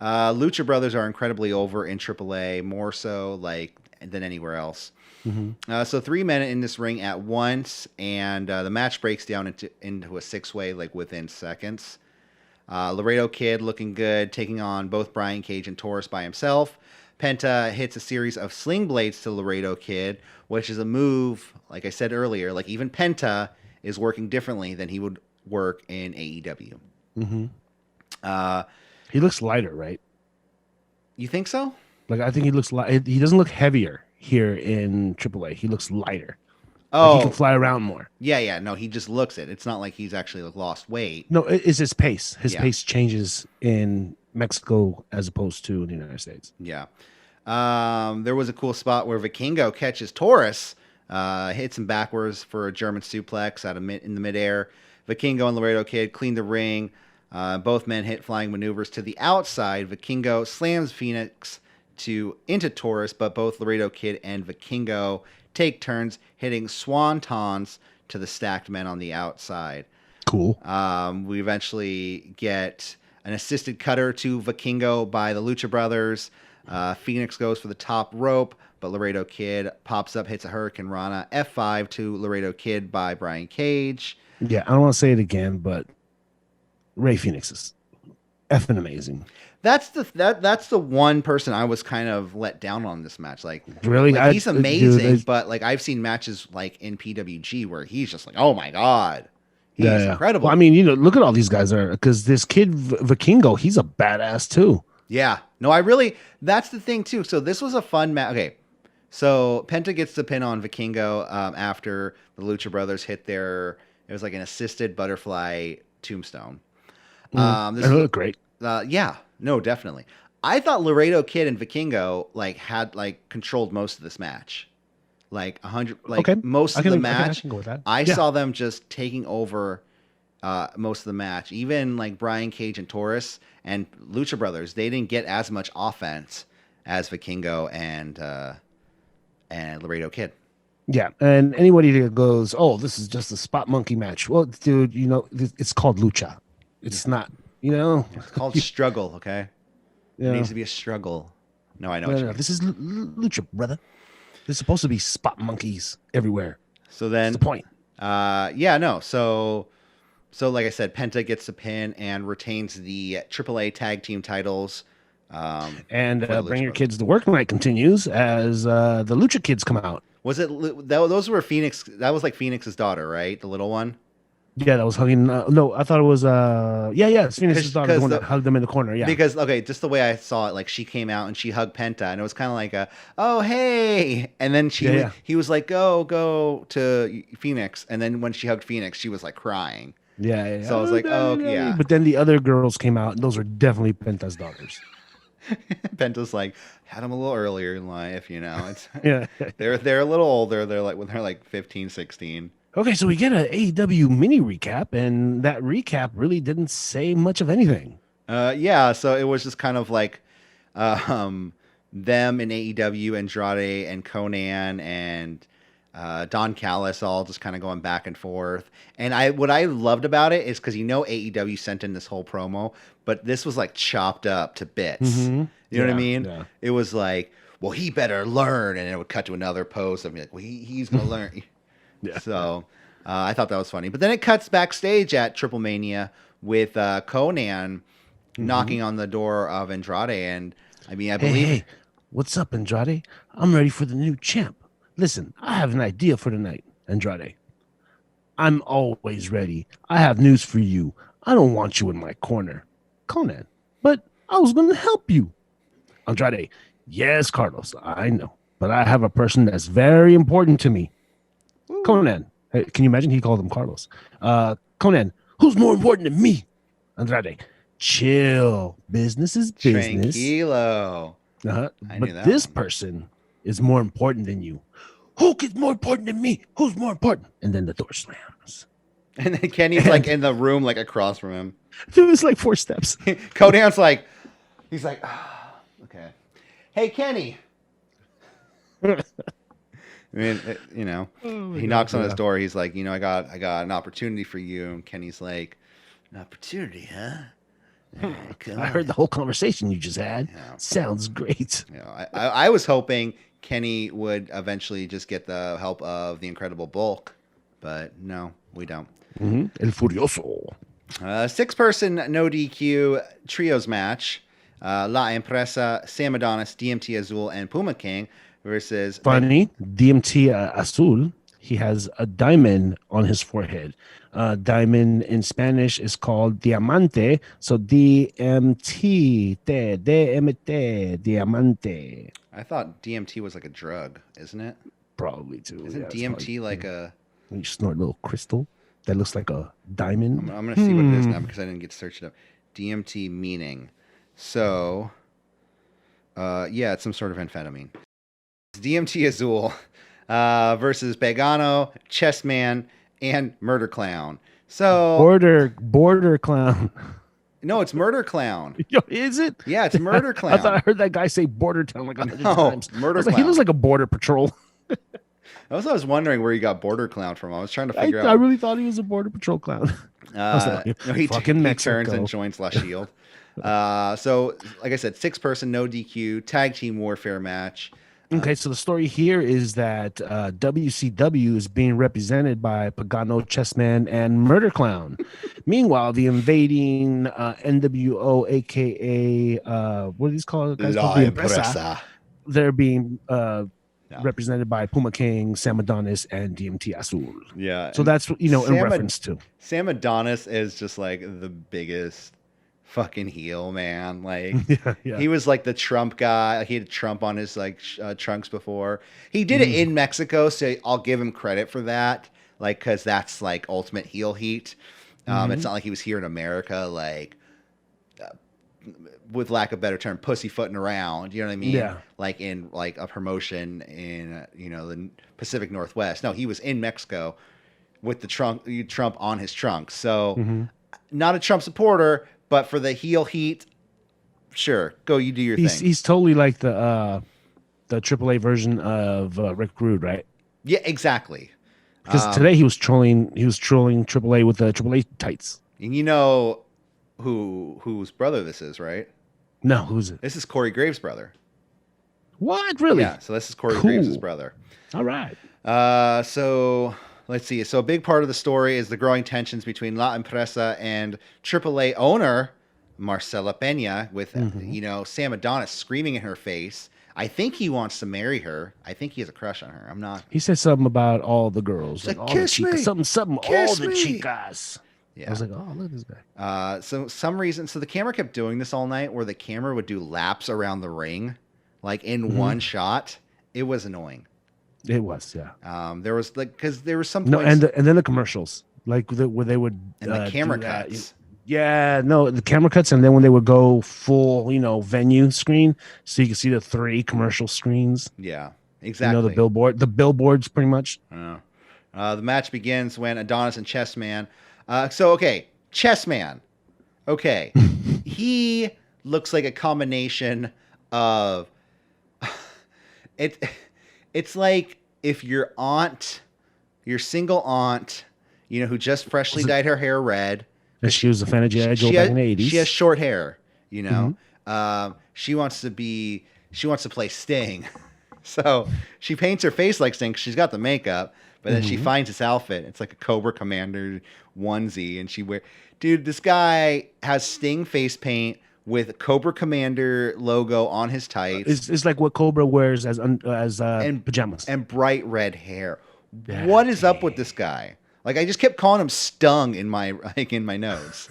Lucha Brothers are incredibly over in AAA, more so than anywhere else. So 3 men in this ring at once, and the match breaks down into a 6-way within seconds. Laredo Kid looking good, taking on both Brian Cage and Taurus by himself. Penta hits a series of sling blades to Laredo Kid, which is a move, like I said earlier, even Penta is working differently than he would work in AEW.
He looks lighter, right?
You think so?
I think he looks light. He doesn't look heavier here in AAA. He looks lighter.
Oh,
he can fly around more.
Yeah. No, he just looks it. It's not like he's actually lost weight.
No, it's his pace. His pace changes in Mexico as opposed to in the United States.
Yeah. There was a cool spot where Vikingo catches Taurus, hits him backwards for a German suplex in the midair. Vikingo and Laredo Kid clean the ring. Both men hit flying maneuvers to the outside. Vikingo slams Phoenix into Taurus, but both Laredo Kid and Vikingo take turns hitting swantons to the stacked men on the outside.
Cool.
We eventually get an assisted cutter to Vikingo by the Lucha Brothers. Phoenix goes for the top rope, but Laredo Kid pops up, hits a Hurricane Rana. F5 to Laredo Kid by Brian Cage.
Yeah, I don't want to say it again, but Ray Phoenix is effing amazing.
That's the one person I was kind of let down on this match.
Really,
he's amazing, but I've seen matches in PWG where he's just oh my god, he's incredible.
Well, I mean, look at all these guys because this kid Vikingo, he's a badass too.
Yeah, no, that's the thing too. So this was a fun match. Okay, so Penta gets the pin on Vikingo after the Lucha Brothers hit it was an assisted butterfly tombstone.
This looked great.
Yeah, no, definitely. I thought Laredo Kid and Vikingo had controlled most of this match, 100. Most of the match. I saw them just taking over most of the match. Even Brian Cage and Taurus and Lucha Brothers, they didn't get as much offense as Vikingo and Laredo Kid.
Yeah, and anybody that goes, "Oh, this is just a spot monkey match." Well, dude, it's called Lucha. It's not.
It's called struggle, okay? It needs to be a struggle. No, I know.
No, this is Lucha, brother. There's supposed to be spot monkeys everywhere.
So then,
that's the point.
So like I said, Penta gets the pin and retains the AAA tag team titles.
And Bring Your Kids to Work night continues as the Lucha Kids come out.
Was it those were Phoenix? That was Phoenix's daughter, right? The little one.
Yeah, that was hugging. No, I thought it was. It's Phoenix's daughter, the one that hugged them in the corner. Yeah,
because just the way I saw it, she came out and she hugged Penta, and it was kind of oh hey, and then he was go to Phoenix, and then when she hugged Phoenix, she was crying.
Yeah.
So I was oh yeah.
But then the other girls came out, and those are definitely Penta's daughters.
Penta's had them a little earlier in life, It's they're a little older. They're when they're 15, 16.
Okay, so we get an AEW mini recap, and that recap really didn't say much of anything.
So it was just kind of them in AEW, Andrade and Konnan and Don Callis all just kind of going back and forth. And what I loved about it is because AEW sent in this whole promo, but this was like chopped up to bits.
Mm-hmm.
You know what I mean?
Yeah.
It was like, well, he better learn, and it would cut to another post of me like, well, he's gonna learn.
Yeah.
So I thought that was funny. But then it cuts backstage at TripleMania with Konnan knocking on the door of Andrade, and I mean, I believe.
Hey, what's up, Andrade? I'm ready for the new champ. Listen, I have an idea for the night, Andrade. I'm always ready. I have news for you. I don't want you in my corner, Konnan, but I was going to help you. Andrade, yes, Carlos, I know, but I have a person that's very important to me. Ooh. Konnan, hey, can you imagine he called him Carlos? Konnan, who's more important than me? Andrade, chill. Business is business.
Tranquilo.
But this person is more important than you. Who is more important than me? Who's more important? And then the door slams.
And then Kenny's like in the room, like across from him.
It was like 4 steps.
Konnan's like, he's like, okay. Hey, Kenny. I mean, he knocks on his door. He's like, I got an opportunity for you. And Kenny's like, an opportunity, huh?
I heard the whole conversation you just had. Sounds great.
I was hoping Kenny would eventually just get the help of the Incredible Bulk, but no, we don't.
El Furioso.
6-person no DQ trios match. La Empresa, Sam Adonis, DMT Azul, and Puma King versus...
Funny, DMT Azul, he has a diamond on his forehead. Diamond in Spanish is called diamante, so DMT, diamante.
I thought DMT was like a drug, isn't it?
Probably too.
Isn't DMT like a...
You snort a little crystal that looks like a diamond?
I'm going to see what it is now because I didn't get to search it up. DMT meaning. So, it's some sort of amphetamine. It's DMT Azul versus Pagano, Chessman, and Murder Clown. So
Border Clown.
No, it's Murder Clown.
Yo, is it?
Yeah, it's Murder Clown.
I thought I heard that guy say Border Town like 100 times.
Murder Clown.
Like, he looks like a border patrol.
I was wondering where you got Border Clown from. I was trying to figure out.
I really thought he was a border patrol clown.
He turns and joins La Shield. So, like I said, 6-person no DQ tag team warfare match.
Okay, so the story here is that WCW is being represented by Pagano, Chessman, and Murder Clown. Meanwhile, the invading NWO, aka what are these called? Guys
La
called
Empresa.
They're being represented by Puma King, Sam Adonis, and DMT Azul.
Yeah.
So that's in reference to
Sam Adonis is just like the biggest fucking heel, man. Like he was like the Trump guy. He had Trump on his trunks before. He did it in Mexico, so I'll give him credit for that. Like, because that's like ultimate heel heat. It's not like he was here in America, like with lack of a better term, pussyfooting around. You know what I mean?
Yeah.
Like in like a promotion in the Pacific Northwest. No, he was in Mexico with the Trump on his trunk. So not a Trump supporter. But for the heel heat, sure, go. You do your thing.
He's totally like the AAA version of Rick Rude, right?
Yeah, exactly.
Because today he was trolling AAA with the AAA tights.
And you know whose brother this is, right?
No, who's it?
This is Corey Graves' brother.
What? Really?
Yeah. So this is Corey Graves' brother.
All right.
So let's see. So a big part of the story is the growing tensions between La Empresa and AAA owner Marcela Peña with, Sam Adonis screaming in her face. I think he wants to marry her. I think he has a crush on her. I'm not.
He said something about all the girls.
Like
all
kiss
the chicas.
me.
Something,
Kiss
all the
me.
chicas.
Yeah.
I was like, oh, look at this guy.
So the camera kept doing this all night where the camera would do laps around the ring, like in one shot. It was annoying.
It was, yeah.
There was because there was some
points... and then the commercials, like where they would
and the camera cuts.
Yeah, no, the camera cuts, and then when they would go full, venue screen, so you can see the 3 commercial screens.
Yeah, exactly.
The billboards, pretty much.
The match begins when Adonis and Chessman. Chessman. Okay, he looks like a combination of it. It's like if your single aunt, who just freshly dyed her hair red,
and she was a fan of G.I. Joe back in the 80s.
She has short hair, she wants to play Sting. So she paints her face like Sting 'cause she's got the makeup, but then she finds this outfit. It's like a Cobra Commander onesie, and dude, this guy has Sting face paint with Cobra Commander logo on his tights.
It's like what Cobra wears as pajamas.
And bright red hair. What is up with this guy? Like, I just kept calling him Stung in my notes.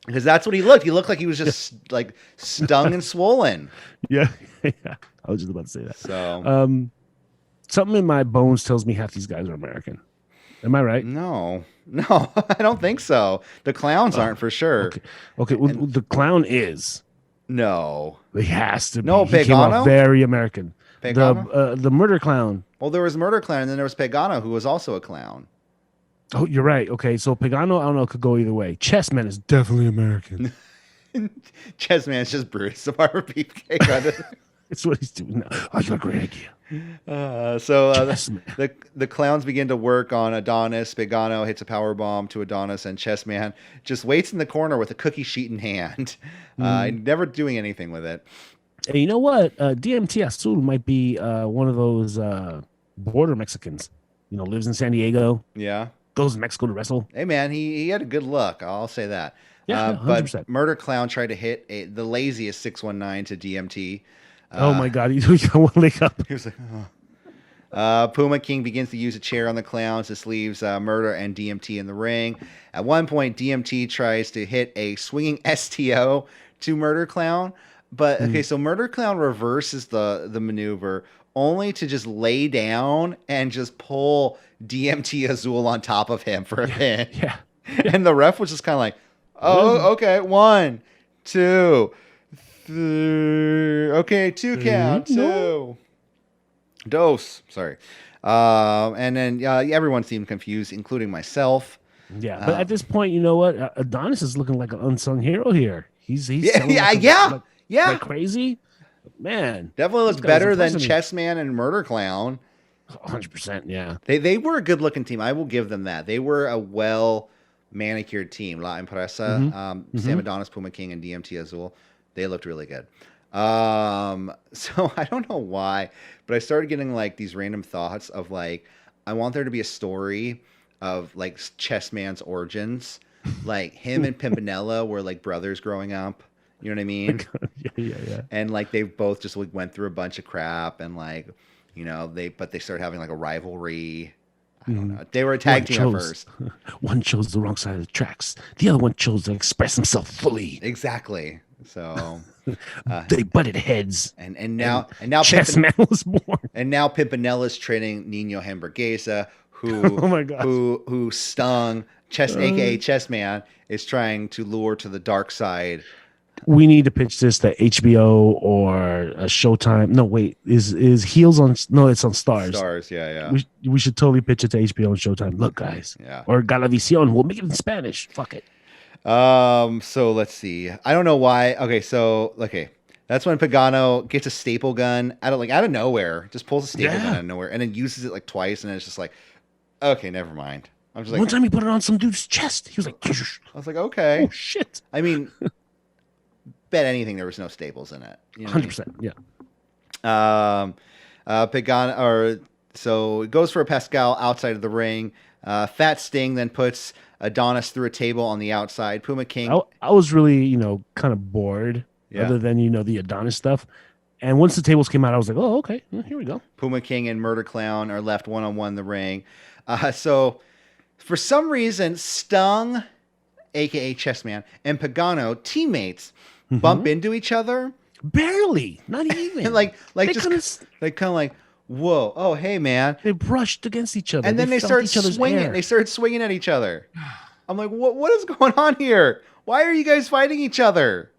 Because that's what he looked. He looked like he was just like stung and swollen.
Yeah. I was just about to say that.
So,
something in my bones tells me half these guys are American. Am I right?
No, I don't think so. The clowns aren't for sure.
Okay. Well, the clown is.
No.
He has to be.
No,
He came
Pagano?
out very American.
Pagano?
The murder clown.
Well, there was Murder Clown, and then there was Pagano, who was also a clown.
Oh, you're right. Okay, so Pagano, I don't know, could go either way. Chessman is definitely American.
Chessman is just Bruce, the barber beefcake.
It's what he's doing now. Oh, you got a great idea.
So the clowns begin to work on Adonis. Pagano hits a power bomb to Adonis, and Chessman just waits in the corner with a cookie sheet in hand, never doing anything with it.
Hey, you know what? DMT Azul might be one of those border Mexicans. Lives in San Diego.
Yeah.
Goes to Mexico to wrestle.
Hey, man, he had a good look. I'll say that.
Yeah, 100%.
But Murder Clown tried to hit the laziest 619 to DMT.
Oh, my God. He got one leg up.
He was like, oh. Puma King begins to use a chair on the clowns. This leaves Murder and DMT in the ring. At one point, DMT tries to hit a swinging STO to Murder Clown. But, okay, so Murder Clown reverses the maneuver only to just lay down and just pull DMT Azul on top of him for a pin.
Yeah.
And the ref was just kind of like, oh, okay, 1, 2, 3. Okay, 2 count, 2. Dose. Sorry. And then everyone seemed confused, including myself.
Yeah, but at this point, you know what? Adonis is looking like an unsung hero here. He's
like
crazy. Man,
definitely looks better than Chessman and Murder Clown.
100%. Yeah,
they were a good looking team. I will give them that. They were a well manicured team. La Empresa, Sam Adonis, Puma King, and DMT Azul. They looked really good. So I don't know why, but I started getting like these random thoughts of like, I want there to be a story of like Chessman's origins, like him and Pimpinella were like brothers growing up. You know what I mean?
Yeah.
And like they both just like went through a bunch of crap, and like, they started having like a rivalry. I don't know. They were a tag team at first.
One chose the wrong side of the tracks. The other one chose to express himself fully.
Exactly. So
they butted heads.
And now
Chessman was born.
And now Pimpinella's training Nino Hamburguesa, who
oh my God,
who stung aka Chessman, is trying to lure to the dark side.
We need to pitch this to HBO or Showtime. No, wait, is Heels on? No, it's on Stars.
Stars, yeah.
We should totally pitch it to HBO and Showtime. Look, guys, or Galavisión. We'll make it in Spanish. Fuck it.
So let's see. I don't know why. Okay, that's when Pagano gets a staple gun out of nowhere. Just pulls a staple gun out of nowhere and then uses it like twice, and it's just like, okay, never mind. I'm just like,
one time he put it on some dude's chest. He was like,
I was like, okay,
oh shit.
I mean, bet anything there was no staples in it.
100%. Yeah.
Pagano, so it goes for a Pascal outside of the ring. Fat Sting then puts Adonis through a table on the outside. Puma King.
I was really, kind of bored other than, the Adonis stuff. And once the tables came out, I was like, oh, okay, well, here we go.
Puma King and Murder Clown are left one-on-one in the ring. So for some reason, Stung, a.k.a. Chessman, and Pagano, teammates, bump into each other.
Barely. Not even.
And like just kind of like, whoa, oh, hey, man.
They brushed against each other.
And then they started swinging. They started swinging at each other. I'm like, what is going on here? Why are you guys fighting each other?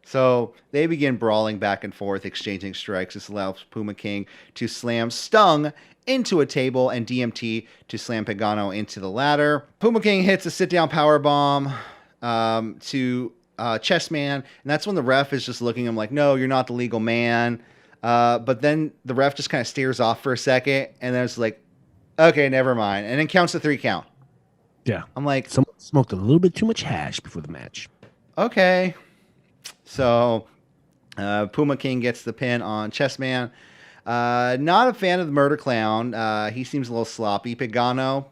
So they begin brawling back and forth, exchanging strikes. This allows Puma King to slam Stung into a table and DMT to slam Pagano into the ladder. Puma King hits a sit-down powerbomb to Chessman, and that's when the ref is just looking at him like, no, you're not the legal man. But then the ref just kind of stares off for a second, and then it's like, okay, never mind, and then counts the 3 count.
Yeah,
I'm like,
someone smoked a little bit too much hash before the match.
Okay, so Puma King gets the pin on Chessman. Not a fan of the Murder Clown. He seems a little sloppy. Pagano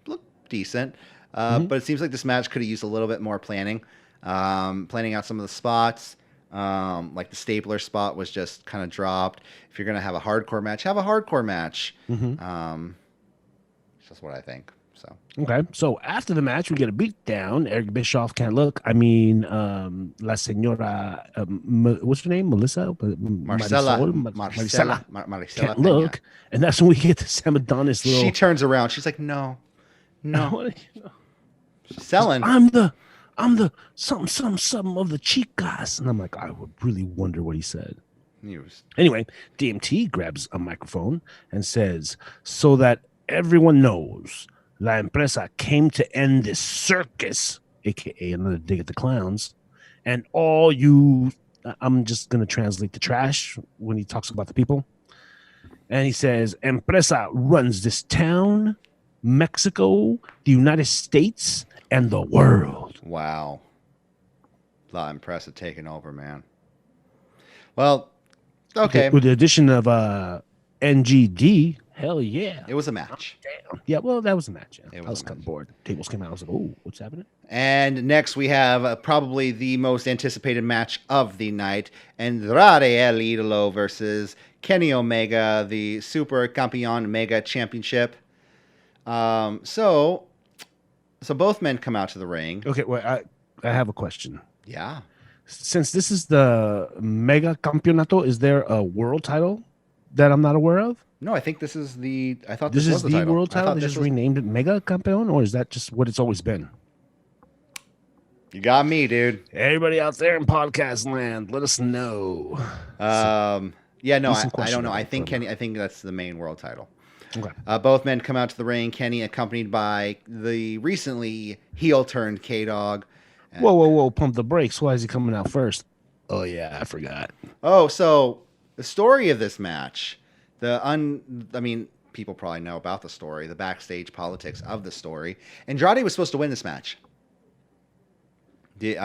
looked decent, but it seems like this match could have used a little bit more planning. Planning out some of the spots. Like the stapler spot was just kind of dropped. If you're going to have a hardcore match, have a hardcore match. That's just what I think. So
okay, so after the match, we get a beatdown. Eric Bischoff can't look. I mean, La Senora, what's her name? Melissa?
Maricela
can't look. And that's when we get the Sam Adonis little...
She turns around. She's like, no. She's selling.
I'm the something of the chicas. And I'm like, I would really wonder what he said. Anyway, DMT grabs a microphone and says, so that everyone knows, La Empresa came to end this circus, aka another dig at the clowns, and all you, I'm just going to translate the trash when he talks about the people. And he says, Empresa runs this town, Mexico, the United States, and the world.
Wow. La Empresa taking over, man. Well, okay.
With the addition of NGD, hell yeah.
It was a match.
Damn. Yeah, well, that was a match. Yeah. I was kind of bored. Tables came out. I was like, oh, what's happening?
And next we have probably the most anticipated match of the night. Andrade El Ídolo versus Kenny Omega, the Super Campeon Mega Championship. So both men come out to the ring.
Okay, well, I have a question.
Yeah.
Since this is the Mega Campeonato, is there a world title that I'm not aware of?
No, I think this is the. I thought
this
was
the
title.
World title. They just renamed it Mega Campeon, or is that just what it's always been?
You got me, dude.
Everybody out there in podcast land, let us know.
Yeah, no, I don't know. I think that's the main world title.
Okay.
Both men come out to the ring. Kenny accompanied by the recently heel turned K-Dog.
Whoa! Pump the brakes. Why is he coming out first? Oh yeah, I forgot.
Oh, so the story of this match. I mean, people probably know about the story, the backstage politics of the story. Andrade was supposed to win this match. He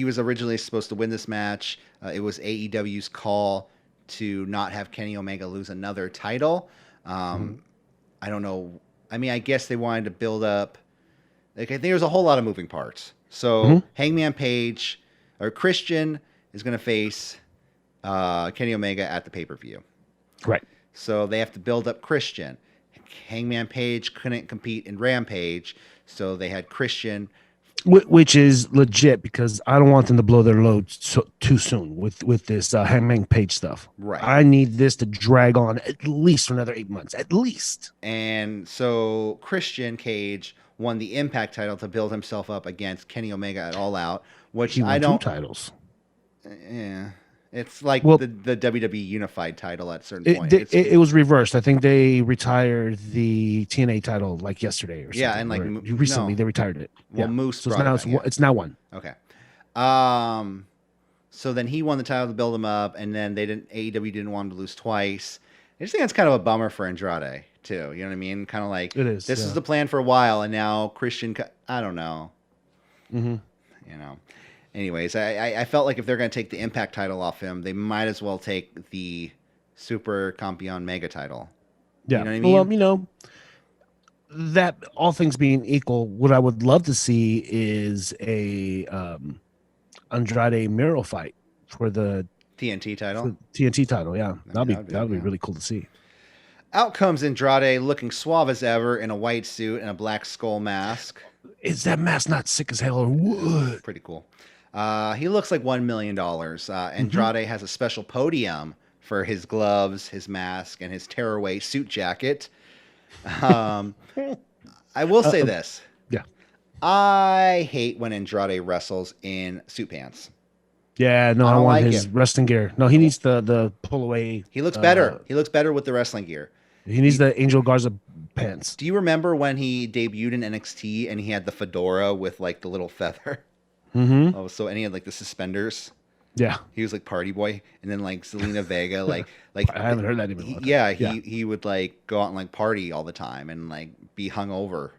was originally supposed to win this match. It was AEW's call to not have Kenny Omega lose another title. I don't know. I mean, I guess they wanted to build up. Like, I think there was a whole lot of moving parts. So Hangman Page or Christian is going to face Kenny Omega at the pay-per-view.
Right.
So they have to build up Christian. Hangman Page couldn't compete in Rampage, so they had Christian.
Which is legit because I don't want them to blow their load too soon with this Hangman Page stuff.
Right.
I need this to drag on at least for another 8 months, at least.
And so Christian Cage won the Impact title to build himself up against Kenny Omega at All Out, which
he won
I don't.
2 titles.
Yeah. It's like the WWE Unified title at a certain point.
It was reversed. I think they retired the TNA title like yesterday or something.
Yeah, and like
recently they retired it.
Well,
yeah.
Moose.
So it's now one.
Okay. So then he won the title to build him up, and then AEW didn't want him to lose twice. I just think that's kind of a bummer for Andrade too. You know what I mean? Kind of like
it is.
This is the plan for a while, and now Christian. I don't know. You know. Anyways, I felt like if they're going to take the Impact title off him, they might as well take the Super Campeon Mega title.
Yeah.
You know what I mean?
Well, you know, that all things being equal, what I would love to see is a Andrade Miro fight for the
TNT title.
TNT title, yeah. That'd be really cool to see.
Out comes Andrade looking suave as ever in a white suit and a black skull mask.
Is that mask not sick as hell or what?
Pretty cool. He looks like $1 million. Andrade has a special podium for his gloves, his mask, and his tearaway suit jacket. I will say this.
Yeah.
I hate when Andrade wrestles in suit pants.
Yeah, no, I don't want his wrestling gear. No, he needs the pull away.
He looks better. He looks better with the wrestling gear.
He needs the Angel Garza pants.
Do you remember when he debuted in NXT and he had the fedora with like the little feather?
Mm-hmm.
Oh, so and he had like the suspenders.
Yeah.
He was like Party Boy, and then like Zelina Vega, like
I haven't heard that even.
Yeah, he would like go out and like party all the time and like be hungover.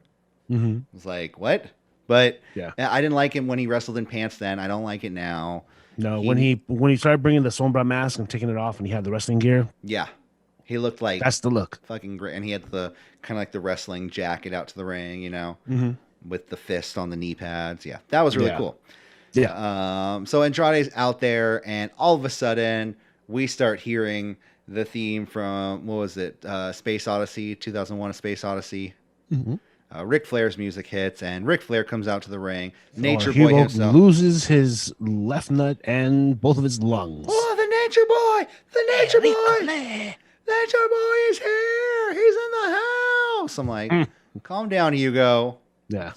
Mm-hmm.
It was like what? But
yeah,
I didn't like him when he wrestled in pants. Then I don't like it now.
No, when he started bringing the sombra mask and taking it off, and he had the wrestling gear.
Yeah, he looked like
that's the look.
Fucking great, and he had the kind of like the wrestling jacket out to the ring, with the fist on the knee pads. Yeah, that was really cool.
Yeah.
So Andrade's out there, and all of a sudden we start hearing the theme from what was it? Space Odyssey, 2001: A Space Odyssey.
Mm-hmm.
Ric Flair's music hits, and Ric Flair comes out to the ring. Nature Boy himself
loses his left nut and both of his lungs.
Oh, the Nature Boy! The Nature Boy! Nature Boy is here! He's in the house! I'm like, calm down, Hugo.
Yeah.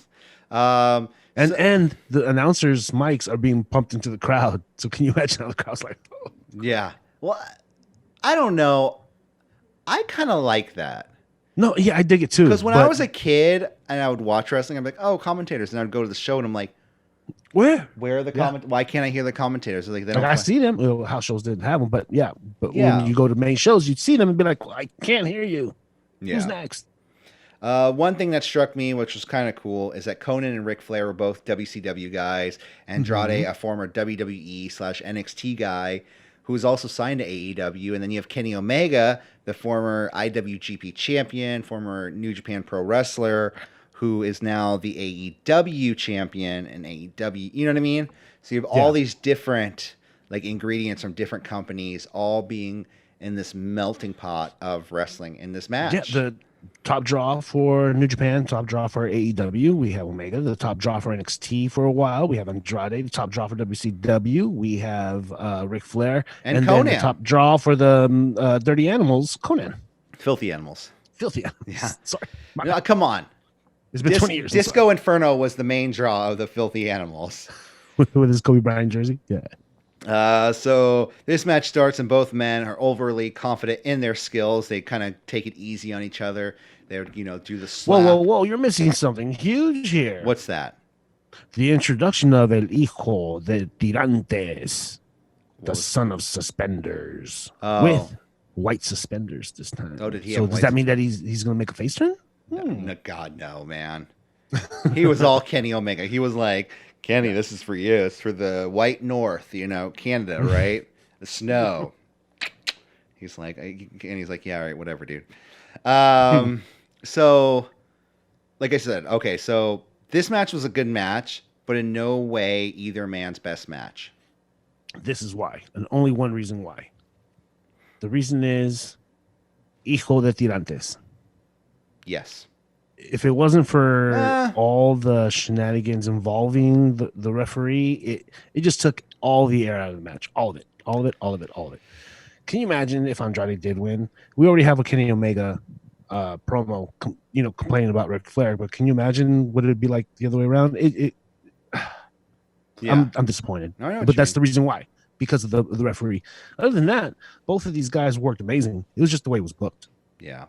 And the announcers' mics are being pumped into the crowd. So can you imagine how the crowd's like, oh.
Yeah. Well, I don't know. I kind of like that.
No, yeah, I dig it too.
Because when I was a kid and I would watch wrestling, I'm like, oh, commentators. And I'd go to the show and I'm like,
where
are the commentators? Why can't I hear the commentators? Like,
I see them. Well, house shows didn't have them, but when you go to main shows, you'd see them and be like, well, I can't hear you. Yeah. Who's next?
One thing that struck me, which was kind of cool, is that Konnan and Ric Flair were both WCW guys. Andrade, a former WWE/NXT guy, who was also signed to AEW. And then you have Kenny Omega, the former IWGP champion, former New Japan Pro Wrestler, who is now the AEW champion and AEW. You know what I mean? So you have all these different like ingredients from different companies all being in this melting pot of wrestling in this match.
Yeah, the top draw for New Japan, top draw for AEW. We have Omega, the top draw for NXT for a while. We have Andrade, the top draw for WCW. We have Ric Flair. And Konnan. Then the top draw for the Dirty Animals, Konnan.
Filthy Animals.
Filthy Animals.
Yeah.
Sorry.
No, come on.
It's been 20 years.
Disco Inferno was the main draw of the Filthy Animals.
With his Kobe Bryant jersey? Yeah.
So this match starts and both men are overly confident in their skills. They kind of take it easy on each other. They do the slap.
Whoa. You're missing something huge here.
What's that?
The introduction of El Hijo de Tirantes, the son of suspenders. With white suspenders this time.
Oh, did he?
So does that mean that he's going to make a face turn?
No, God, no, man. He was all Kenny Omega. He was like, Kenny, this is for you. It's for the white north, Canada, right? The snow. He's like, yeah, all right, whatever, dude. So, like I said, okay, so this match was a good match, but in no way either man's best match.
This is why, and only one reason why. The reason is Hijo de Tirantes.
Yes.
If it wasn't for all the shenanigans involving the referee, it just took all the air out of the match. All of it. Can you imagine if Andrade did win? We already have a Kenny Omega promo, complaining about Ric Flair, but can you imagine what it'd be like the other way around? I'm disappointed. But that's the reason why. Because of the referee. Other than that, both of these guys worked amazing. It was just the way it was booked.
Yeah.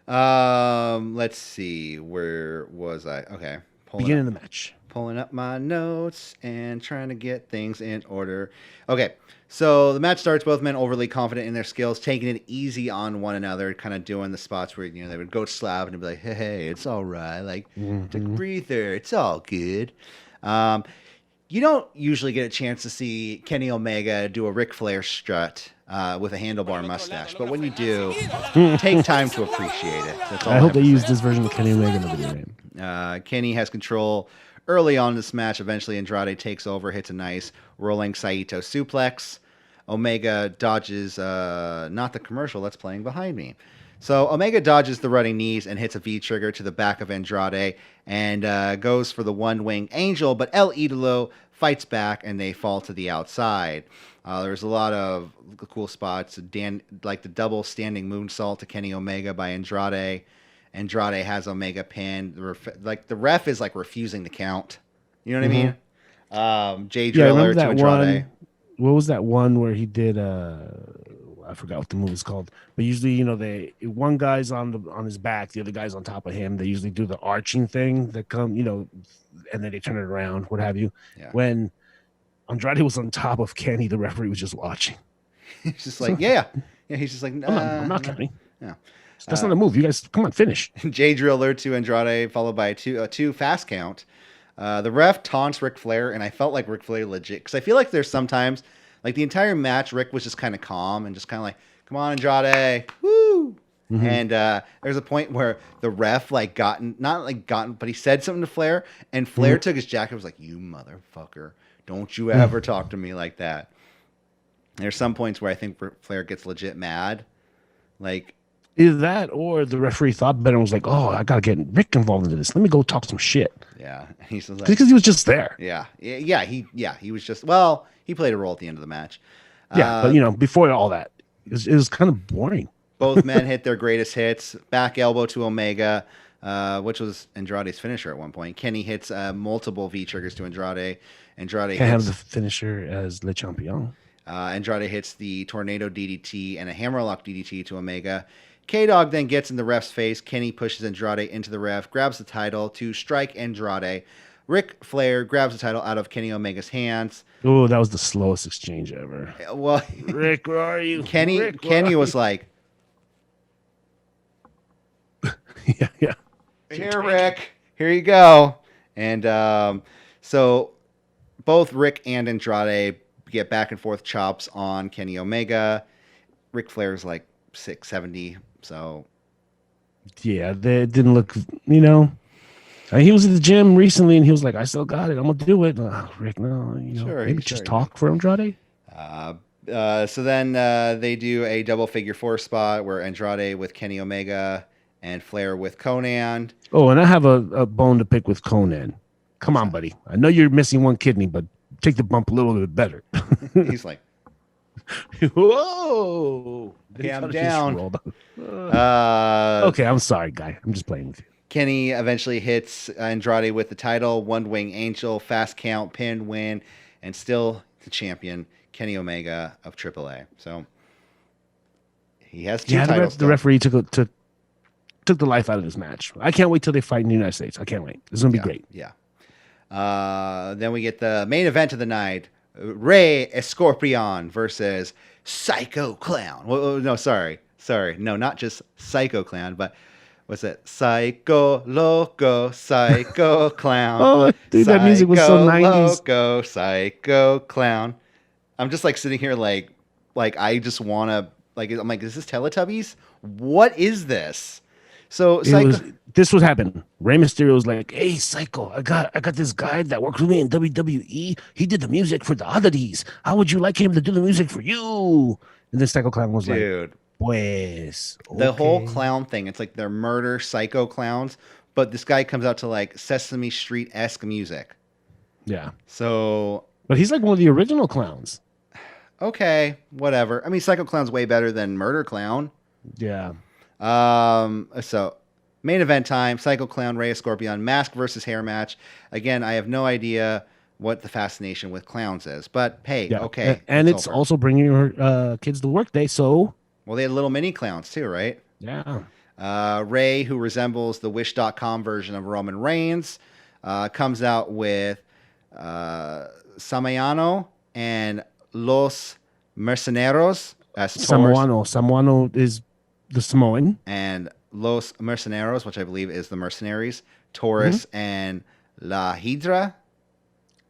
Let's see. Where was I? Okay.
Beginning of the match.
Pulling up my notes and trying to get things in order. Okay. So the match starts, both men overly confident in their skills, taking it easy on one another, kind of doing the spots where, they would go slap and be like, hey, it's all right. Like, take a breather. It's all good. You don't usually get a chance to see Kenny Omega do a Ric Flair strut with a handlebar mustache, but when you do, take time to appreciate it. That's all
I hope they use this version of Kenny Omega in the video game.
Kenny has control early on in this match. Eventually, Andrade takes over, hits a nice rolling Saito suplex. Omega dodges, not the commercial that's playing behind me. So Omega dodges the running knees and hits a V-trigger to the back of Andrade and goes for the one-wing angel, but El Ídolo fights back and they fall to the outside. There's a lot of cool spots, like the double standing moonsault to Kenny Omega by Andrade. Andrade has Omega pinned. The ref is like refusing to count. You know what I mean? Jay Driller to Andrade.
What was that one where he did? I forgot what the move is called. But usually, one guy's on his back, the other guy's on top of him. They usually do the arching thing that and then they turn it around, what have you.
Yeah.
When Andrade was on top of Kenny. The referee was just watching.
He's just like, yeah. He's just like,
I'm not Kenny.
Yeah.
That's not a move. You guys, come on, finish.
J Driller to Andrade, followed by a two fast count. The ref taunts Ric Flair, and I felt like Ric Flair legit, because I feel like there's sometimes, like the entire match, Rick was just kind of calm and just kind of like, come on, Andrade, woo. Mm-hmm. And there's a point where the ref but he said something to Flair, and Flair took his jacket and was like, you motherfucker, don't you ever talk to me like that. There's some points where I think Flair gets legit mad. Like,
either that or the referee thought better and was like, oh, I got to get Rick involved into this. Let me go talk some shit.
Yeah. He's like,
because he was just there.
Yeah. He was just, well, he played a role at the end of the match.
Yeah. But, before all that, it was kind of boring.
Both men hit their greatest hits. Back elbow to Omega, which was Andrade's finisher at one point. Kenny hits multiple V-triggers to Andrade. Andrade
can't have the finisher as Le Champion.
Andrade hits the Tornado DDT and a Hammerlock DDT to Omega. K-Dog then gets in the ref's face. Kenny pushes Andrade into the ref, grabs the title to strike Andrade. Ric Flair grabs the title out of Kenny Omega's hands.
Oh, that was the slowest exchange ever.
Well,
Rick, where are you?
Kenny was like,
yeah.
Here, Rick. Here you go. And so both Rick and Andrade get back and forth chops on Kenny Omega. Ric Flair's like 670, so
yeah, they didn't look, he was at the gym recently and he was like, I still got it, I'm gonna do it. Rick, no, maybe just talk for Andrade.
So then they do a double figure four spot where Andrade with Kenny Omega and Flair with Konnan.
Oh, and I have a bone to pick with Konnan. Come on, buddy, I know you're missing one kidney, but take the bump a little bit better.
He's like,
whoa,
okay, I'm down.
Okay, I'm sorry, guy. I'm just playing with you.
Kenny eventually hits Andrade with the title, One Wing Angel, fast count, pin, win, and still the champion, Kenny Omega of AAA. So he has two titles.
The referee took the life out of this match. I can't wait till they fight in the United States. I can't wait. This is gonna be great.
Yeah. Then we get the main event of the night: Rey Escorpion versus Psycho Clown. Well, no, sorry, no, not just Psycho Clown, but what's it? Psycho Loco, Psycho Clown.
Oh, dude, that music was so 90s.
Loco, Psycho Clown. I'm just like sitting here, like I just want to, I'm like, is this Teletubbies? What is this? So
this would happen. Rey Mysterio was like, "Hey, Psycho, I got this guy that works with me in WWE. He did the music for the oddities. How would you like him to do the music for you?" And then Psycho Clown was
dude,
like, "Pues."
The whole clown thing. It's like they're murder psycho clowns, but this guy comes out to like Sesame Street-esque music.
Yeah.
So,
but he's like one of the original clowns.
Okay, whatever. I mean, Psycho Clown's way better than Murder Clown.
Yeah.
So main event time, Psycho Clown, Rey Escorpion, mask versus hair match. Again, I have no idea what the fascination with clowns is, but hey, okay.
And it's also bringing your kids to work day, so.
Well, they had little mini clowns too, right?
Yeah.
Rey, who resembles the Wish.com version of Roman Reigns, comes out with Samayano and Los Mercenarios as
Samoano is the Samoan.
And Los Mercenarios, which I believe is the Mercenaries, Taurus and La Hydra.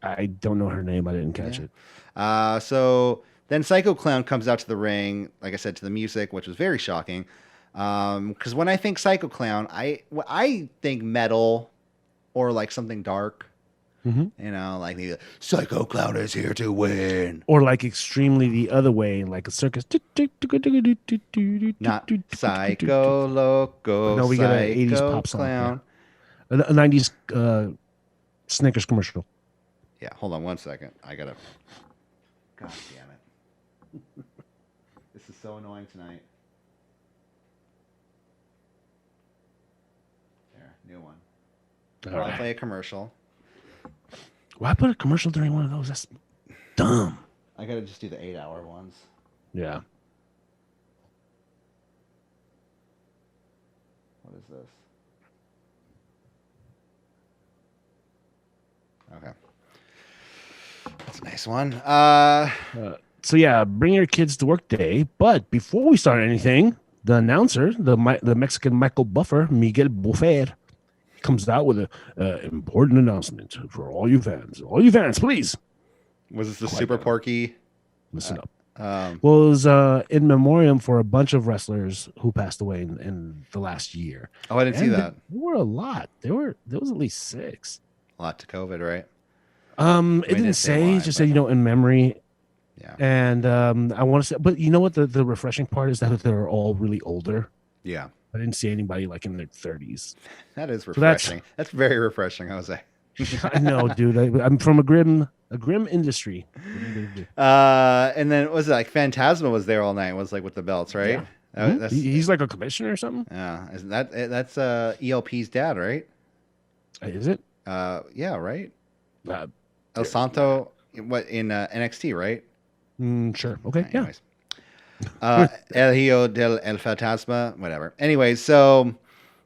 I don't know her name. I didn't catch it.
So then Psycho Clown comes out to the ring, like I said, to the music, which was very shocking. Because when I think Psycho Clown, I think metal or like something dark. Like the Psycho Clown is here to win.
Or like extremely the other way, like a circus.
Not Psycho Loco.
No, we got an 80s pop song. Yeah. A 90s Snickers commercial.
Yeah, hold on one second. I gotta. God damn it. This is so annoying tonight. There, new one. I'll play a commercial.
Why put a commercial during one of those? That's dumb.
I gotta just do the 8-hour ones.
Yeah.
What is this? Okay.
That's
a nice one.
So yeah, bring your kids to work day. But before we start anything, the announcer, the Mexican Michael Buffer, Miguel Buffer, comes out with a important announcement for all you fans. All you fans, please.
Was this the Super Porky?
Listen up. Well, it was in memoriam for a bunch of wrestlers who passed away in the last year.
Oh, I didn't see that.
There were a lot. There was at least 6.
A lot to COVID, right?
It didn't say. It just said, in memory.
Yeah.
And I want to say, but you know what? The refreshing part is that they're all really older.
Yeah.
I didn't see anybody like in their 30s.
That is refreshing. So that's very refreshing, Jose.
I know, dude. I'm from a grim industry.
And then was it like Phantasma was there all night? Was like with the belts, right?
Yeah. He's like a commissioner or something.
Yeah, that's ELP's dad, right?
Is it?
Yeah, right. El Santo, what in NXT, right?
Sure. Okay.
Anyways. El Hijo del El Fantasma, whatever. Anyways, so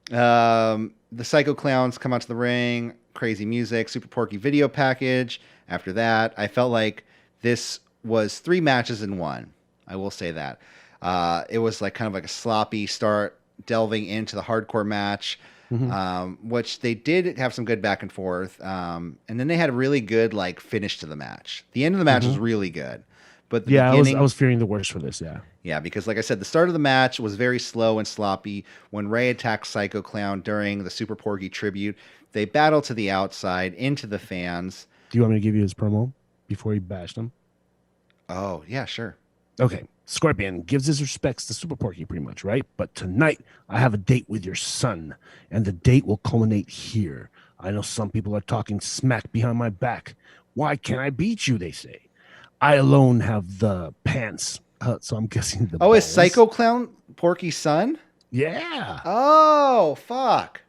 the Psycho Clowns come out to the ring. Crazy music, Super Porky video package. After that, I felt like this was 3 matches in one. I will say that. It was like kind of like a sloppy start, delving into the hardcore match, which they did have some good back and forth. And then they had a really good like finish to the match. The end of the match was really good. But the beginning,
I was fearing the worst for this.
Yeah, because like I said, the start of the match was very slow and sloppy. When Ray attacked Psycho Clown during the Super Porky tribute, they battle to the outside into the fans.
Do you want me to give you his promo before he bashed him?
Oh, yeah, sure.
Okay. Scorpion gives his respects to Super Porky pretty much, right? But tonight I have a date with your son, and the date will culminate here. I know some people are talking smack behind my back. Why can't I beat you, they say. I alone have the pants. So I'm guessing the balls.
Is Psycho Clown Porky's son?
Yeah.
Oh, fuck.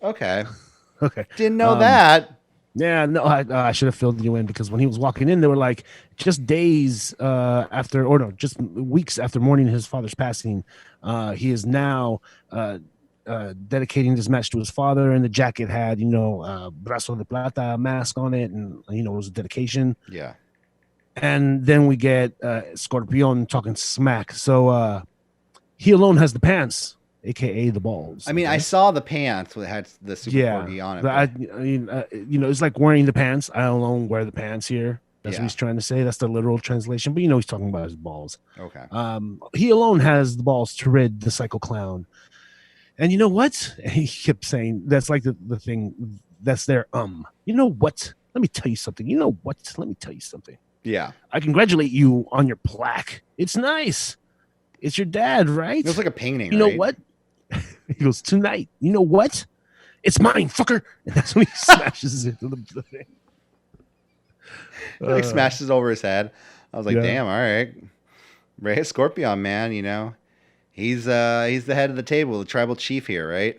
Okay.
Okay.
Didn't know that.
Yeah, no, I should have filled you in because when he was walking in, they were like just days after, or no, just weeks after mourning his father's passing. He is now dedicating this match to his father, and the jacket had, Brazo de Plata mask on it, and, it was a dedication.
Yeah.
And then we get Scorpion talking smack. So he alone has the pants, aka the balls.
I mean, I saw the pants that had the Super Porky on it.
I mean, it's like wearing the pants. I alone wear the pants here. That's what he's trying to say. That's the literal translation. But he's talking about his balls.
Okay.
He alone has the balls to rid the Psycho Clown. And you know what? He kept saying that's like the thing. That's their You know what? Let me tell you something. You know what? Let me tell you something.
Yeah.
I congratulate you on your plaque. It's nice. It's your dad, right?
It was like a painting.
You know what? He goes, tonight. You know what? It's mine, fucker. And that's when he smashes into the thing.
Like smashes over his head. I was like, damn, all right. Ray Scorpion, man, he's the head of the table, the tribal chief here, right?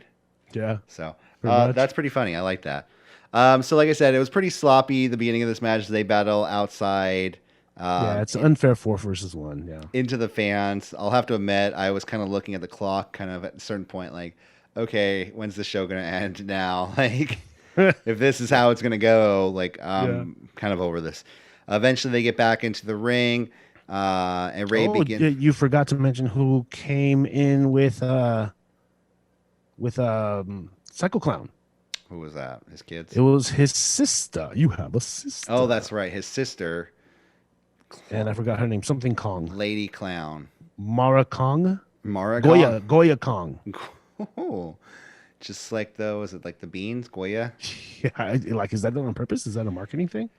Yeah.
So that's pretty funny. I like that. So like I said, it was pretty sloppy. The beginning of this match, they battle outside.
It's unfair 4 versus 1. Yeah.
Into the fans. I'll have to admit, I was kind of looking at the clock, kind of at a certain point, like, okay, when's the show going to end now? Like, if this is how it's going to go, like, I'm kind of over this. Eventually, they get back into the ring, and Ray begins.
You forgot to mention who came in with Psycho Clown.
Who was that? His kids?
It was his sister. You have a sister.
Oh, that's right. His sister.
And I forgot her name. Something Kong.
Lady Clown.
Mara Kong? Goya Kong.
Oh. Just like was it like the beans? Goya?
Yeah. Like, is that done on purpose? Is that a marketing thing?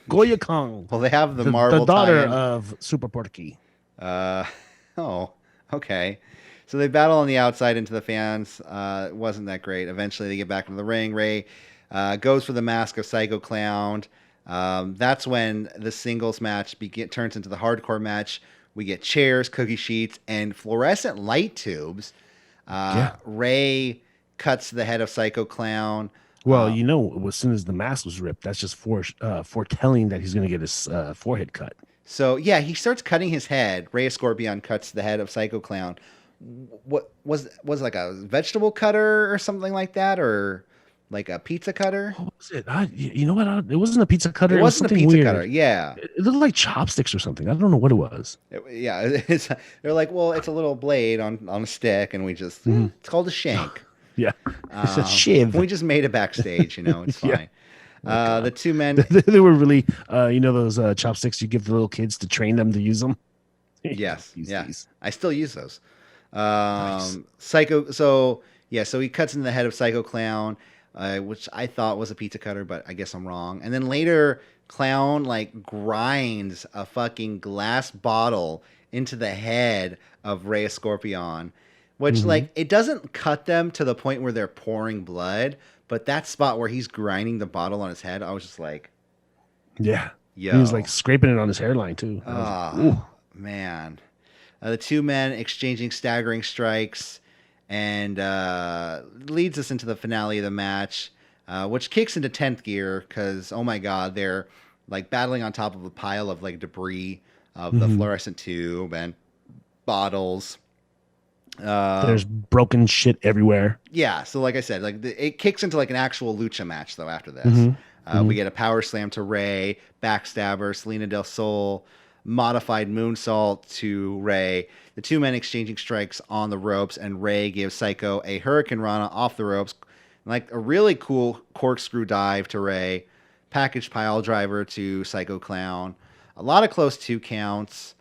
Goya Kong.
Well, they have the Marvel
the daughter
tie-in.
of Super Porky.
Oh, okay. So they battle on the outside into the fans. It wasn't that great. Eventually, they get back into the ring. Ray goes for the mask of Psycho Clown. That's when the singles match turns into the hardcore match. We get chairs, cookie sheets, and fluorescent light tubes. Ray cuts the head of Psycho Clown.
Well, as soon as the mask was ripped, that's just foretelling that he's going to get his forehead cut.
So, yeah, he starts cutting his head. Ray Scorpion cuts the head of Psycho Clown. What was like a vegetable cutter or something like that, or like a pizza cutter.
What was it? You know what? It wasn't a pizza cutter.
It wasn't a pizza
weird.
cutter. Yeah.
It looked like chopsticks or something. I don't know what it was.
They're like, well, it's a little blade on a stick, and we just it's called a shank.
Yeah, it's a shiv.
We just made it backstage. It's fine. The two men.
They were really, those chopsticks you give the little kids to train them to use them.
Yes,
These.
I still use those.
Nice.
Psycho. So he cuts into the head of Psycho Clown, which I thought was a pizza cutter, but I guess I'm wrong. And then later, Clown like grinds a fucking glass bottle into the head of Rey Scorpion, which like it doesn't cut them to the point where they're pouring blood, but that spot where he's grinding the bottle on his head, I was just like,
yeah.
Yo.
He was like scraping it on his hairline too.
Man. The two men exchanging staggering strikes, and leads us into the finale of the match, which kicks into 10th gear because, oh my God, they're like battling on top of a pile of like debris of the fluorescent tube and bottles.
There's broken shit everywhere.
Yeah, so like I said, like it kicks into like an actual lucha match though after this. We get a power slam to Rey, backstabber, Selena del Sol, modified moonsault to Rey. The two men exchanging strikes on the ropes, and Rey gives Psycho a Hurricane Rana off the ropes, like a really cool corkscrew dive to Rey, package pile driver to Psycho Clown. A lot of close 2 counts.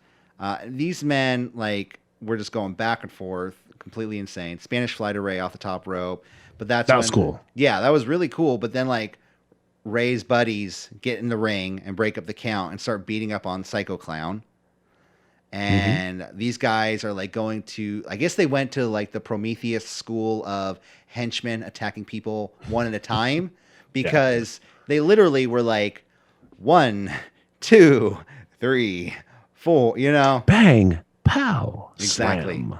These men like were just going back and forth, completely insane. Spanish fly to Rey off the top rope, but that was
cool.
Yeah, that was really cool. But then like Rey's buddies get in the ring and break up the count and start beating up on Psycho Clown. And these guys are like going to, I guess they went to like the Prometheus school of henchmen attacking people one at a time, because they literally were like 1, 2, 3, 4,
Bang, pow,
exactly.
Slam.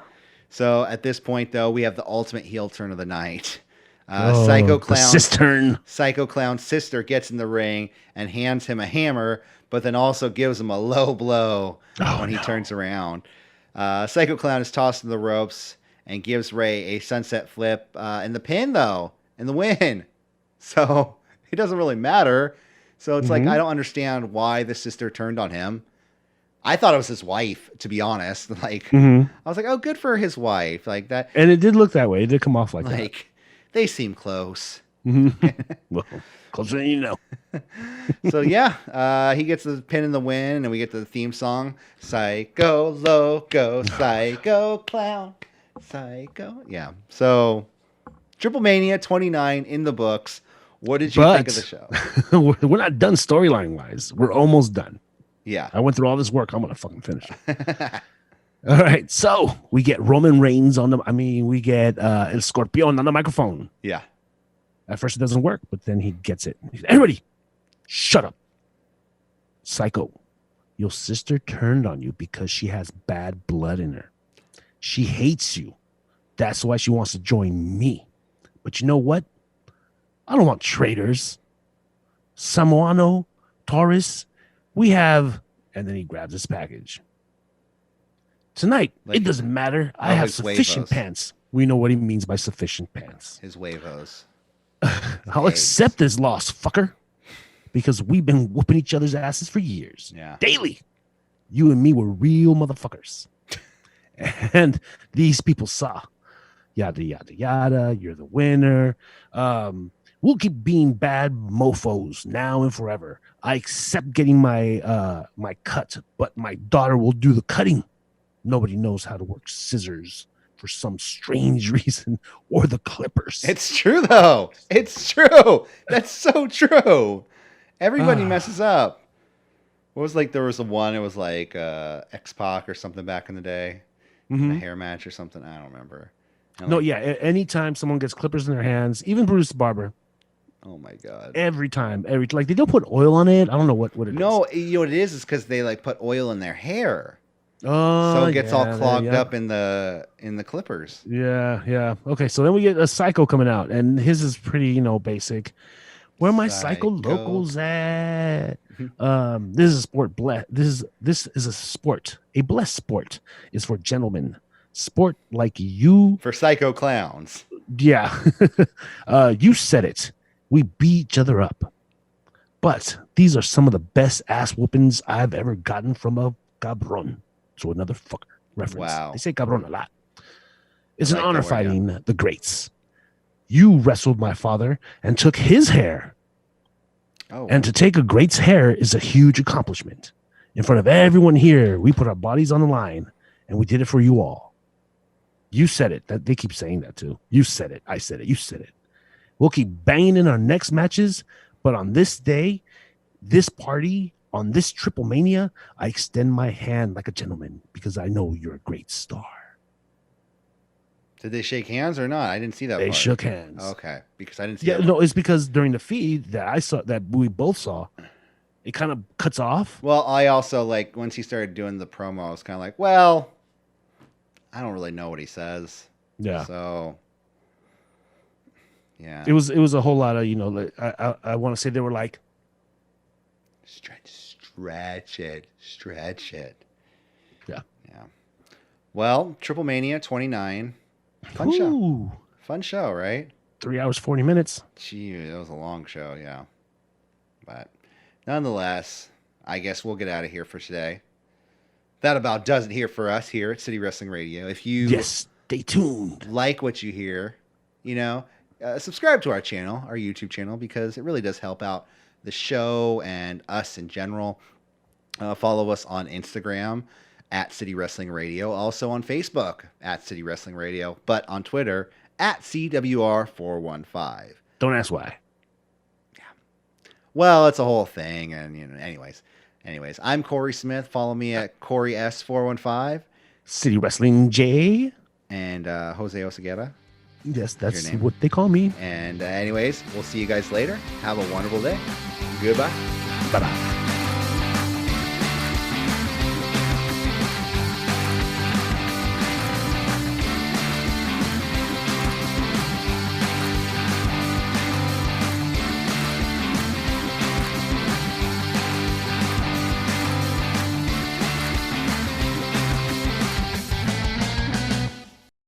So at this point though, we have the ultimate heel turn of the night. Psycho Clown's sister gets in the ring and hands him a hammer, but then also gives him a low blow when he turns around. Psycho Clown is tossed in the ropes and gives Rey a sunset flip in the pin, though, in the win. So it doesn't really matter. So it's like, I don't understand why the sister turned on him. I thought it was his wife, to be honest. Like, I was like, oh, good for his wife. Like that.
And it did look that way. It did come off like that.
They seem close.
Well, closer than you know.
So he gets the pin in the win, and we get the theme song: Psycho Loco, Psycho Clown, Psycho. Yeah. So TripleMania 29 in the books. What did you think of the show?
We're not done storyline wise. We're almost done.
Yeah.
I went through all this work. I'm gonna fucking finish it. All right, so we get Roman Reigns we get El Scorpion on the microphone.
Yeah.
At first it doesn't work, but then he gets it. Everybody, shut up. Psycho, your sister turned on you because she has bad blood in her. She hates you. That's why she wants to join me. But you know what? I don't want traitors. Samoano, Taurus, we have... And then he grabs his package. Tonight, it doesn't matter. I have sufficient pants. We know what he means by sufficient pants.
His huevos.
I'll accept this loss, fucker. Because we've been whooping each other's asses for years.
Yeah.
Daily. You and me were real motherfuckers. And these people saw. Yada, yada, yada. You're the winner. We'll keep being bad mofos now and forever. I accept getting my my cut, but my daughter will do the cutting. Nobody knows how to work scissors for some strange reason, or the clippers.
It's true, though. It's true. That's so true. Everybody messes up. What was there was one, it was like X-Pac or something back in the day. A hair match or something. I don't remember.
Anytime someone gets clippers in their hands, even Bruce Barber.
Oh my God.
Every time. They don't put oil on it. I don't know what it is.
No, you know what it is because they put oil in their hair.
Oh,
so it gets all clogged up in the clippers.
Yeah. Okay, so then we get a Psycho coming out, and his is pretty, basic. Where my Psycho locals at? This is a sport. This is a sport. A blessed sport is for gentlemen. Sport like you.
For Psycho Clowns.
Yeah. You said it. We beat each other up. But these are some of the best ass whoopings I've ever gotten from a cabron. So another fucker reference.
Wow.
They say cabron a lot. It's an
like
honor
that word, yeah.
fighting the greats. You wrestled my father and took his hair.
Oh,
And to take a great's hair is a huge accomplishment. In front of everyone here, we put our bodies on the line, and we did it for you all. You said it. They keep saying that too. You said it. I said it. You said it. We'll keep banging in our next matches, but on this day, this party, on this Triplemania, I extend my hand like a gentleman because I know you're a great star.
did they shake hands or not? I didn't see that.
They
part.
shook hands.
Okay, because I didn't see.
Yeah,
that
no,
part.
it's because during the feed that I saw, that we both saw, it kind of cuts off.
Well, I also like once he started doing the promo, I was kind of like, well, I don't really know what he says.
Yeah.
So, yeah.
It was a whole lot of, you know, like, I want to say they were like,
stretch it.
Yeah.
Yeah. Well, Triplemania 29. Fun show.
ooh,
Fun show, right?
3 hours, 40 minutes.
Gee, that was a long show, yeah. But nonetheless, I guess we'll get out of here for today. That about does it here for us here at City Wrestling Radio. If you
Yes, stay tuned.
like what you hear, you know, subscribe to our channel, our YouTube channel, because it really does help out the show and us in general. Follow us on Instagram at City Wrestling Radio. Also on Facebook at City Wrestling Radio, but on Twitter at CWR415.
Don't ask why.
Well, it's a whole thing, and you know. Anyways, I'm Korey Smith. Follow me at Korey S415
City Wrestling J.
and Jose Oseguera.
Yes, that's
Your name.
what they call me.
And anyways, we'll see you guys later. Have a wonderful day. Goodbye.
Bye bye.